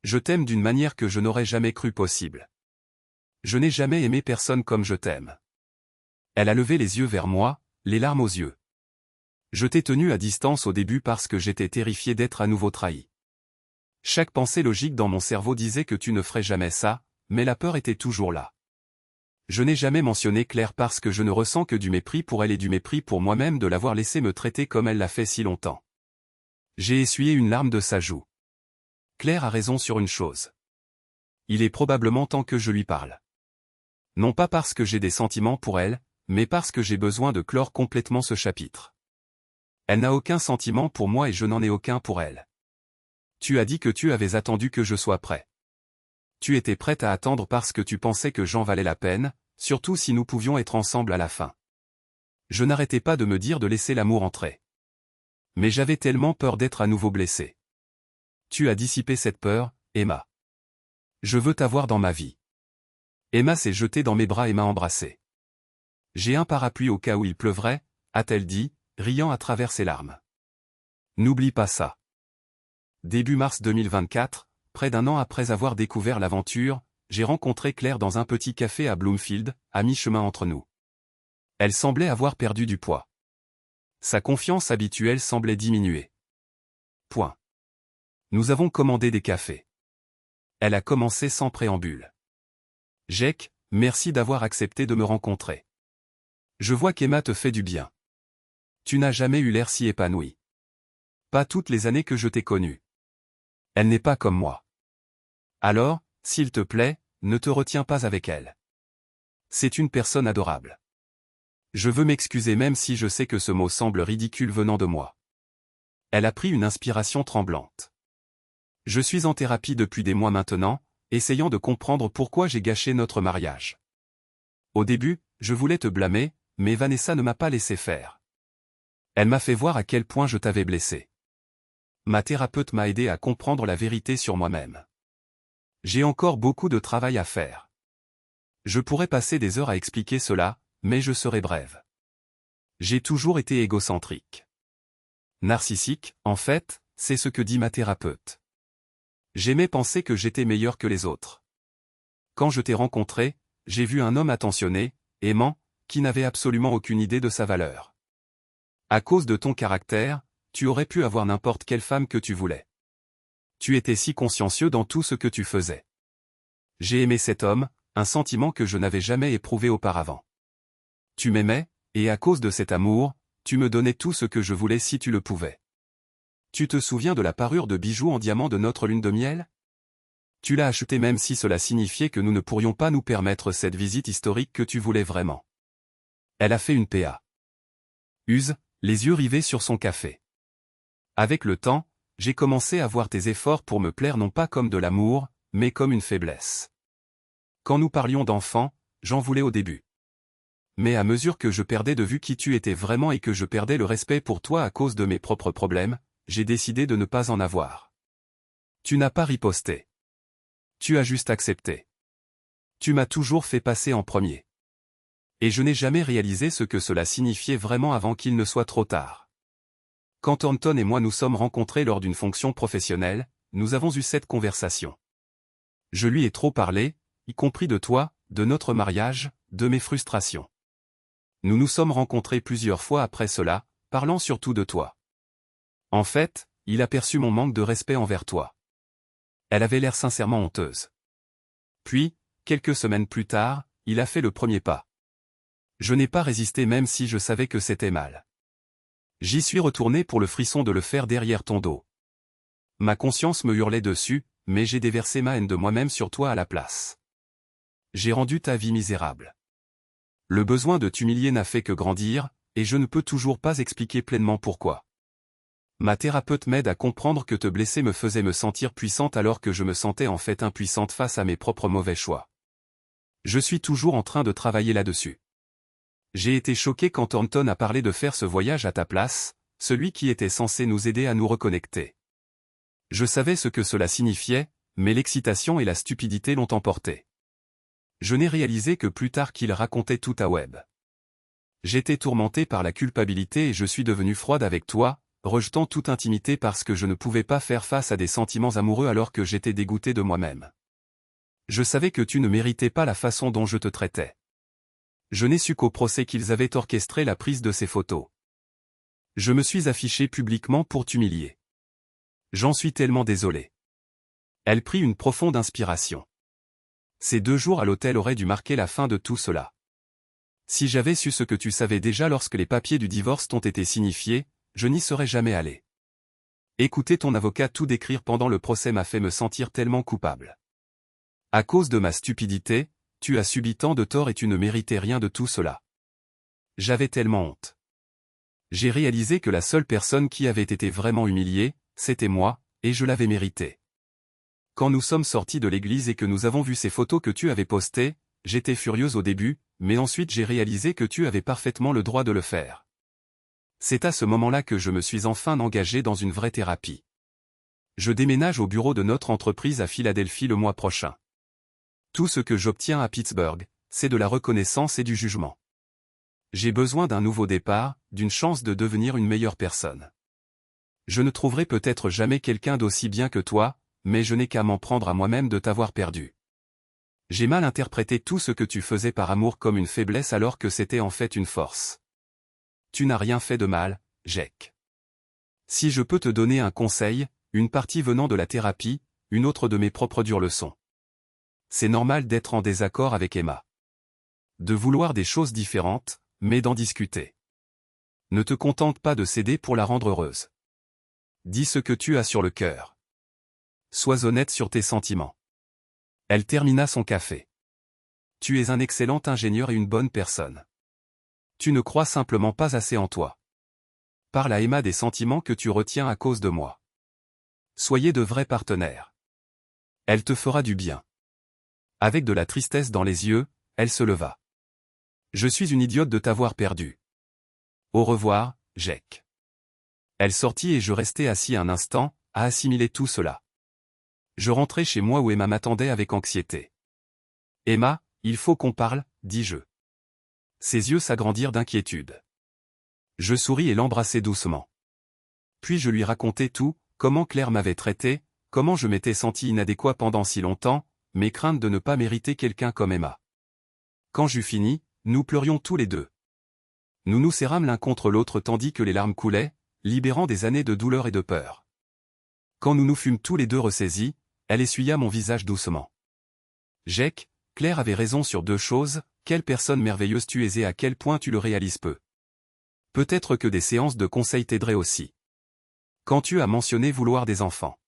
Je t'aime d'une manière que je n'aurais jamais cru possible. Je n'ai jamais aimé personne comme je t'aime. Elle a levé les yeux vers moi, les larmes aux yeux. Je t'ai tenu à distance au début parce que j'étais terrifié d'être à nouveau trahi. Chaque pensée logique dans mon cerveau disait que tu ne ferais jamais ça, mais la peur était toujours là. Je n'ai jamais mentionné Claire parce que je ne ressens que du mépris pour elle et du mépris pour moi-même de l'avoir laissé me traiter comme elle l'a fait si longtemps. J'ai essuyé une larme de sa joue. Claire a raison sur une chose. Il est probablement temps que je lui parle. Non pas parce que j'ai des sentiments pour elle, mais parce que j'ai besoin de clore complètement ce chapitre. Elle n'a aucun sentiment pour moi et je n'en ai aucun pour elle. Tu as dit que tu avais attendu que je sois prêt. Tu étais prête à attendre parce que tu pensais que j'en valais la peine, surtout si nous pouvions être ensemble à la fin. Je n'arrêtais pas de me dire de laisser l'amour entrer. Mais j'avais tellement peur d'être à nouveau blessé. Tu as dissipé cette peur, Emma. Je veux t'avoir dans ma vie. Emma s'est jetée dans mes bras et m'a embrassé. J'ai un parapluie au cas où il pleuvrait, a-t-elle dit, riant à travers ses larmes. N'oublie pas ça. Début mars 2024, près d'un an après avoir découvert l'aventure, j'ai rencontré Claire dans un petit café à Bloomfield, à mi-chemin entre nous. Elle semblait avoir perdu du poids. Sa confiance habituelle semblait diminuer. Point. Nous avons commandé des cafés. Elle a commencé sans préambule. Jake, merci d'avoir accepté de me rencontrer. Je vois qu'Emma te fait du bien. Tu n'as jamais eu l'air si épanoui. Pas toutes les années que je t'ai connue. Elle n'est pas comme moi. Alors, s'il te plaît, ne te retiens pas avec elle. C'est une personne adorable. Je veux m'excuser même si je sais que ce mot semble ridicule venant de moi. Elle a pris une inspiration tremblante. Je suis en thérapie depuis des mois maintenant, essayant de comprendre pourquoi j'ai gâché notre mariage. Au début, je voulais te blâmer, mais Vanessa ne m'a pas laissé faire. Elle m'a fait voir à quel point je t'avais blessé. Ma thérapeute m'a aidé à comprendre la vérité sur moi-même. J'ai encore beaucoup de travail à faire. Je pourrais passer des heures à expliquer cela, mais je serai brève. J'ai toujours été égocentrique. Narcissique, en fait, c'est ce que dit ma thérapeute. J'aimais penser que j'étais meilleur que les autres. Quand je t'ai rencontré, j'ai vu un homme attentionné, aimant, qui n'avait absolument aucune idée de sa valeur. À cause de ton caractère, tu aurais pu avoir n'importe quelle femme que tu voulais. Tu étais si consciencieux dans tout ce que tu faisais. J'ai aimé cet homme, un sentiment que je n'avais jamais éprouvé auparavant. Tu m'aimais, et à cause de cet amour, tu me donnais tout ce que je voulais si tu le pouvais. Tu te souviens de la parure de bijoux en diamant de notre lune de miel? Tu l'as acheté même si cela signifiait que nous ne pourrions pas nous permettre cette visite historique que tu voulais vraiment. Elle a fait une PA. Use, les yeux rivés sur son café. Avec le temps, j'ai commencé à voir tes efforts pour me plaire non pas comme de l'amour, mais comme une faiblesse. Quand nous parlions d'enfants, j'en voulais au début. Mais à mesure que je perdais de vue qui tu étais vraiment et que je perdais le respect pour toi à cause de mes propres problèmes, j'ai décidé de ne pas en avoir. Tu n'as pas riposté. Tu as juste accepté. Tu m'as toujours fait passer en premier. Et je n'ai jamais réalisé ce que cela signifiait vraiment avant qu'il ne soit trop tard. Quand Thornton et moi nous sommes rencontrés lors d'une fonction professionnelle, nous avons eu cette conversation. Je lui ai trop parlé, y compris de toi, de notre mariage, de mes frustrations. Nous nous sommes rencontrés plusieurs fois après cela, parlant surtout de toi. En fait, il a perçu mon manque de respect envers toi. Elle avait l'air sincèrement honteuse. Puis, quelques semaines plus tard, il a fait le premier pas. Je n'ai pas résisté même si je savais que c'était mal. J'y suis retourné pour le frisson de le faire derrière ton dos. Ma conscience me hurlait dessus, mais j'ai déversé ma haine de moi-même sur toi à la place. J'ai rendu ta vie misérable. Le besoin de t'humilier n'a fait que grandir, et je ne peux toujours pas expliquer pleinement pourquoi. Ma thérapeute m'aide à comprendre que te blesser me faisait me sentir puissante alors que je me sentais en fait impuissante face à mes propres mauvais choix. Je suis toujours en train de travailler là-dessus. J'ai été choqué quand Thornton a parlé de faire ce voyage à ta place, celui qui était censé nous aider à nous reconnecter. Je savais ce que cela signifiait, mais l'excitation et la stupidité l'ont emporté. Je n'ai réalisé que plus tard qu'il racontait tout à Webb. J'étais tourmenté par la culpabilité et je suis devenu froide avec toi, rejetant toute intimité parce que je ne pouvais pas faire face à des sentiments amoureux alors que j'étais dégoûté de moi-même. Je savais que tu ne méritais pas la façon dont je te traitais. Je n'ai su qu'au procès qu'ils avaient orchestré la prise de ces photos. Je me suis affiché publiquement pour t'humilier. J'en suis tellement désolé. Elle prit une profonde inspiration. Ces 2 jours à l'hôtel auraient dû marquer la fin de tout cela. Si j'avais su ce que tu savais déjà lorsque les papiers du divorce t'ont été signifiés, je n'y serais jamais allé. Écouter ton avocat tout décrire pendant le procès m'a fait me sentir tellement coupable. À cause de ma stupidité, tu as subi tant de torts et tu ne méritais rien de tout cela. J'avais tellement honte. J'ai réalisé que la seule personne qui avait été vraiment humiliée, c'était moi, et je l'avais mérité. Quand nous sommes sortis de l'église et que nous avons vu ces photos que tu avais postées, j'étais furieuse au début, mais ensuite j'ai réalisé que tu avais parfaitement le droit de le faire. C'est à ce moment-là que je me suis enfin engagé dans une vraie thérapie. Je déménage au bureau de notre entreprise à Philadelphie le mois prochain. Tout ce que j'obtiens à Pittsburgh, c'est de la reconnaissance et du jugement. J'ai besoin d'un nouveau départ, d'une chance de devenir une meilleure personne. Je ne trouverai peut-être jamais quelqu'un d'aussi bien que toi, mais je n'ai qu'à m'en prendre à moi-même de t'avoir perdu. J'ai mal interprété tout ce que tu faisais par amour comme une faiblesse alors que c'était en fait une force. Tu n'as rien fait de mal, Jake. Si je peux te donner un conseil, une partie venant de la thérapie, une autre de mes propres dures leçons. C'est normal d'être en désaccord avec Emma. De vouloir des choses différentes, mais d'en discuter. Ne te contente pas de céder pour la rendre heureuse. Dis ce que tu as sur le cœur. Sois honnête sur tes sentiments. Elle termina son café. Tu es un excellent ingénieur et une bonne personne. Tu ne crois simplement pas assez en toi. Parle à Emma des sentiments que tu retiens à cause de moi. Soyez de vrais partenaires. Elle te fera du bien. Avec de la tristesse dans les yeux, elle se leva. Je suis une idiote de t'avoir perdu. Au revoir, Jake. Elle sortit et je restai assis un instant, à assimiler tout cela. Je rentrai chez moi où Emma m'attendait avec anxiété. Emma, il faut qu'on parle, dis-je. Ses yeux s'agrandirent d'inquiétude. Je souris et l'embrassai doucement. Puis je lui racontai tout, comment Claire m'avait traité, comment je m'étais senti inadéquat pendant si longtemps, mes craintes de ne pas mériter quelqu'un comme Emma. Quand j'eus fini, nous pleurions tous les deux. Nous nous serrâmes l'un contre l'autre tandis que les larmes coulaient, libérant des années de douleur et de peur. Quand nous nous fûmes tous les deux ressaisis, elle essuya mon visage doucement. Jake, Claire avait raison sur 2 choses, quelle personne merveilleuse tu es et à quel point tu le réalises peu. Peut-être que des séances de conseil t'aideraient aussi. Quand tu as mentionné vouloir des enfants.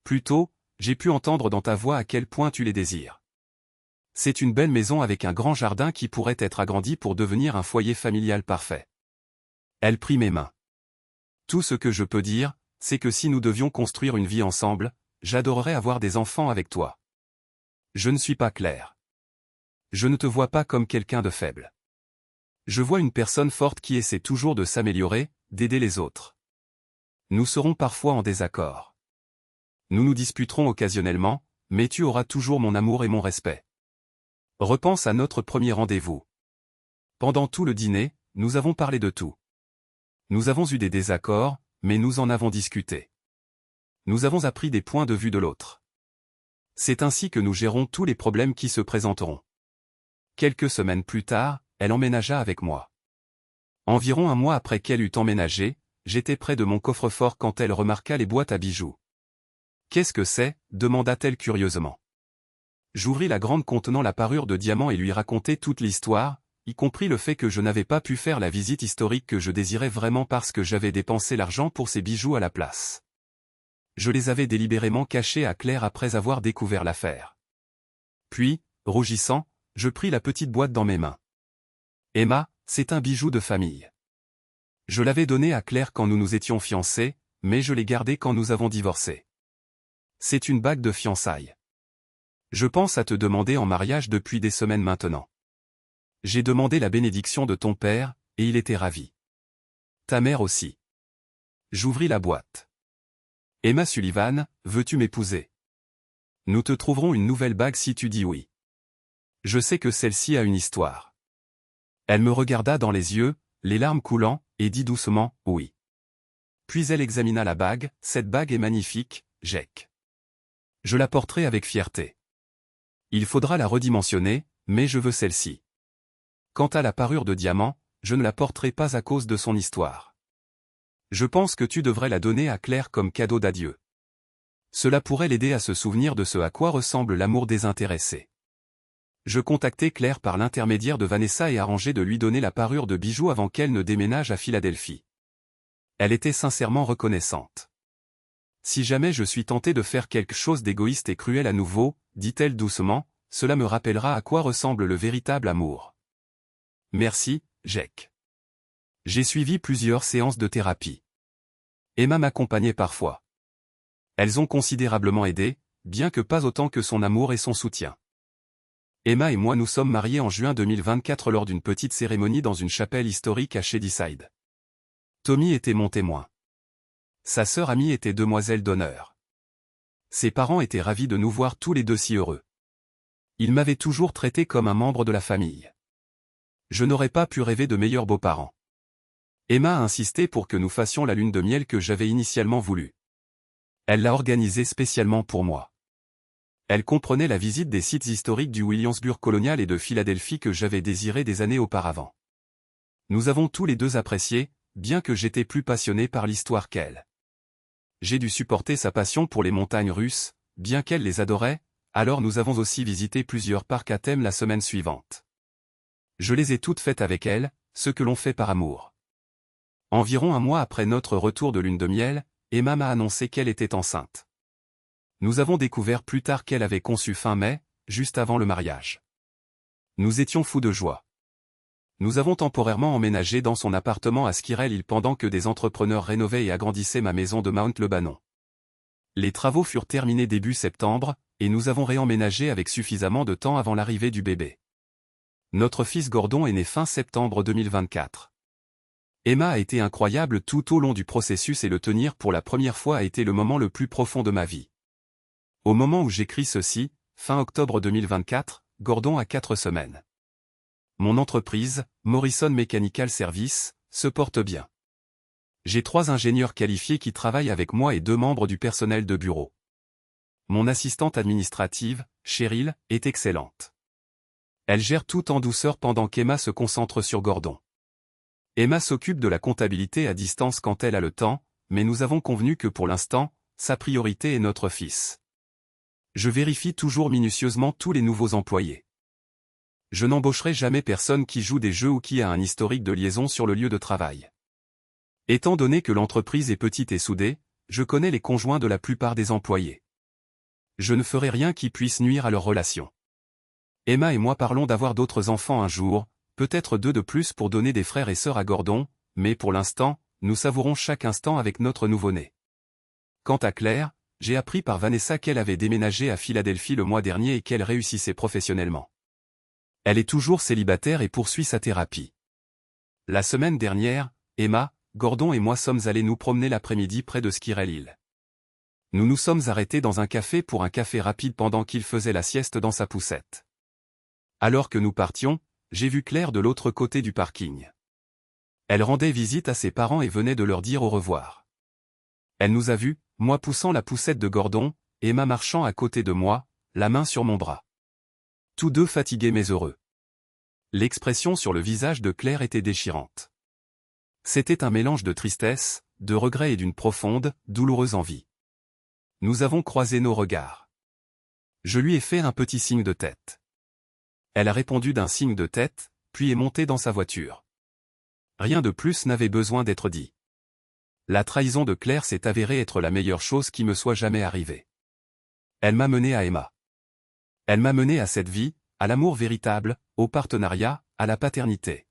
Plus tôt, j'ai pu entendre dans ta voix à quel point tu les désires. C'est une belle maison avec un grand jardin qui pourrait être agrandi pour devenir un foyer familial parfait. Elle prit mes mains. Tout ce que je peux dire, c'est que si nous devions construire une vie ensemble, j'adorerais avoir des enfants avec toi. Je ne suis pas Claire. Je ne te vois pas comme quelqu'un de faible. Je vois une personne forte qui essaie toujours de s'améliorer, d'aider les autres. Nous serons parfois en désaccord. Nous nous disputerons occasionnellement, mais tu auras toujours mon amour et mon respect. Repense à notre premier rendez-vous. Pendant tout le dîner, nous avons parlé de tout. Nous avons eu des désaccords, mais nous en avons discuté. Nous avons appris des points de vue de l'autre. C'est ainsi que nous gérons tous les problèmes qui se présenteront. Quelques semaines plus tard, elle emménagea avec moi. Environ un mois après qu'elle eut emménagé, j'étais près de mon coffre-fort quand elle remarqua les boîtes à bijoux. « Qu'est-ce que c'est » demanda-t-elle curieusement. J'ouvris la grande contenant la parure de diamants et lui racontai toute l'histoire, y compris le fait que je n'avais pas pu faire la visite historique que je désirais vraiment parce que j'avais dépensé l'argent pour ces bijoux à la place. Je les avais délibérément cachés à Claire après avoir découvert l'affaire. Puis, rougissant, je pris la petite boîte dans mes mains. Emma, c'est un bijou de famille. Je l'avais donné à Claire quand nous nous étions fiancés, mais je l'ai gardé quand nous avons divorcé. C'est une bague de fiançailles. Je pense à te demander en mariage depuis des semaines maintenant. J'ai demandé la bénédiction de ton père, et il était ravi. Ta mère aussi. J'ouvris la boîte. Emma Sullivan, veux-tu m'épouser? Nous te trouverons une nouvelle bague si tu dis oui. Je sais que celle-ci a une histoire. Elle me regarda dans les yeux, les larmes coulant, et dit doucement, oui. Puis elle examina la bague, cette bague est magnifique, Jack. Je la porterai avec fierté. Il faudra la redimensionner, mais je veux celle-ci. Quant à la parure de diamant, je ne la porterai pas à cause de son histoire. Je pense que tu devrais la donner à Claire comme cadeau d'adieu. Cela pourrait l'aider à se souvenir de ce à quoi ressemble l'amour désintéressé. Je contactai Claire par l'intermédiaire de Vanessa et arrangeai de lui donner la parure de bijoux avant qu'elle ne déménage à Philadelphie. Elle était sincèrement reconnaissante. Si jamais je suis tenté de faire quelque chose d'égoïste et cruel à nouveau, dit-elle doucement, cela me rappellera à quoi ressemble le véritable amour. Merci, Jack. J'ai suivi plusieurs séances de thérapie. Emma m'accompagnait parfois. Elles ont considérablement aidé, bien que pas autant que son amour et son soutien. Emma et moi nous sommes mariés en juin 2024 lors d'une petite cérémonie dans une chapelle historique à Shadyside. Tommy était mon témoin. Sa sœur Amy était demoiselle d'honneur. Ses parents étaient ravis de nous voir tous les deux si heureux. Ils m'avaient toujours traité comme un membre de la famille. Je n'aurais pas pu rêver de meilleurs beaux-parents. Emma a insisté pour que nous fassions la lune de miel que j'avais initialement voulu. Elle l'a organisée spécialement pour moi. Elle comprenait la visite des sites historiques du Williamsburg colonial et de Philadelphie que j'avais désiré des années auparavant. Nous avons tous les deux apprécié, bien que j'étais plus passionné par l'histoire qu'elle. J'ai dû supporter sa passion pour les montagnes russes, bien qu'elle les adorait, alors nous avons aussi visité plusieurs parcs à thème la semaine suivante. Je les ai toutes faites avec elle, ce que l'on fait par amour. Environ un mois après notre retour de lune de miel, Emma m'a annoncé qu'elle était enceinte. Nous avons découvert plus tard qu'elle avait conçu fin mai, juste avant le mariage. Nous étions fous de joie. Nous avons temporairement emménagé dans son appartement à Squirrel Hill pendant que des entrepreneurs rénovaient et agrandissaient ma maison de Mount Lebanon. Les travaux furent terminés début septembre, et nous avons réemménagé avec suffisamment de temps avant l'arrivée du bébé. Notre fils Gordon est né fin septembre 2024. Emma a été incroyable tout au long du processus et le tenir pour la première fois a été le moment le plus profond de ma vie. Au moment où j'écris ceci, fin octobre 2024, Gordon a 4 semaines. Mon entreprise, Morrison Mechanical Service, se porte bien. J'ai 3 ingénieurs qualifiés qui travaillent avec moi et 2 membres du personnel de bureau. Mon assistante administrative, Cheryl, est excellente. Elle gère tout en douceur pendant qu'Emma se concentre sur Gordon. Emma s'occupe de la comptabilité à distance quand elle a le temps, mais nous avons convenu que pour l'instant, sa priorité est notre fils. Je vérifie toujours minutieusement tous les nouveaux employés. Je n'embaucherai jamais personne qui joue des jeux ou qui a un historique de liaison sur le lieu de travail. Étant donné que l'entreprise est petite et soudée, je connais les conjoints de la plupart des employés. Je ne ferai rien qui puisse nuire à leur relation. Emma et moi parlons d'avoir d'autres enfants un jour, peut-être 2 de plus pour donner des frères et sœurs à Gordon, mais pour l'instant, nous savourons chaque instant avec notre nouveau-né. Quant à Claire, j'ai appris par Vanessa qu'elle avait déménagé à Philadelphie le mois dernier et qu'elle réussissait professionnellement. Elle est toujours célibataire et poursuit sa thérapie. La semaine dernière, Emma, Gordon et moi sommes allés nous promener l'après-midi près de Squirrel Hill. Nous nous sommes arrêtés dans un café pour un café rapide pendant qu'il faisait la sieste dans sa poussette. Alors que nous partions, j'ai vu Claire de l'autre côté du parking. Elle rendait visite à ses parents et venait de leur dire au revoir. Elle nous a vus, moi poussant la poussette de Gordon, Emma marchant à côté de moi, la main sur mon bras. Tous deux fatigués mais heureux. L'expression sur le visage de Claire était déchirante. C'était un mélange de tristesse, de regret et d'une profonde, douloureuse envie. Nous avons croisé nos regards. Je lui ai fait un petit signe de tête. Elle a répondu d'un signe de tête, puis est monté dans sa voiture. Rien de plus n'avait besoin d'être dit. La trahison de Claire s'est avérée être la meilleure chose qui me soit jamais arrivée. Elle m'a mené à Emma. Elle m'a mené à cette vie, à l'amour véritable, au partenariat, à la paternité.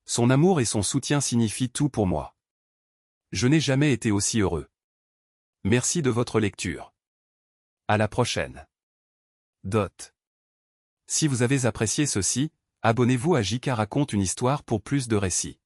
Son amour et son soutien signifient tout pour moi. Je n'ai jamais été aussi heureux. Merci de votre lecture. À la prochaine. Si vous avez apprécié ceci, abonnez-vous à JK raconte une histoire pour plus de récits.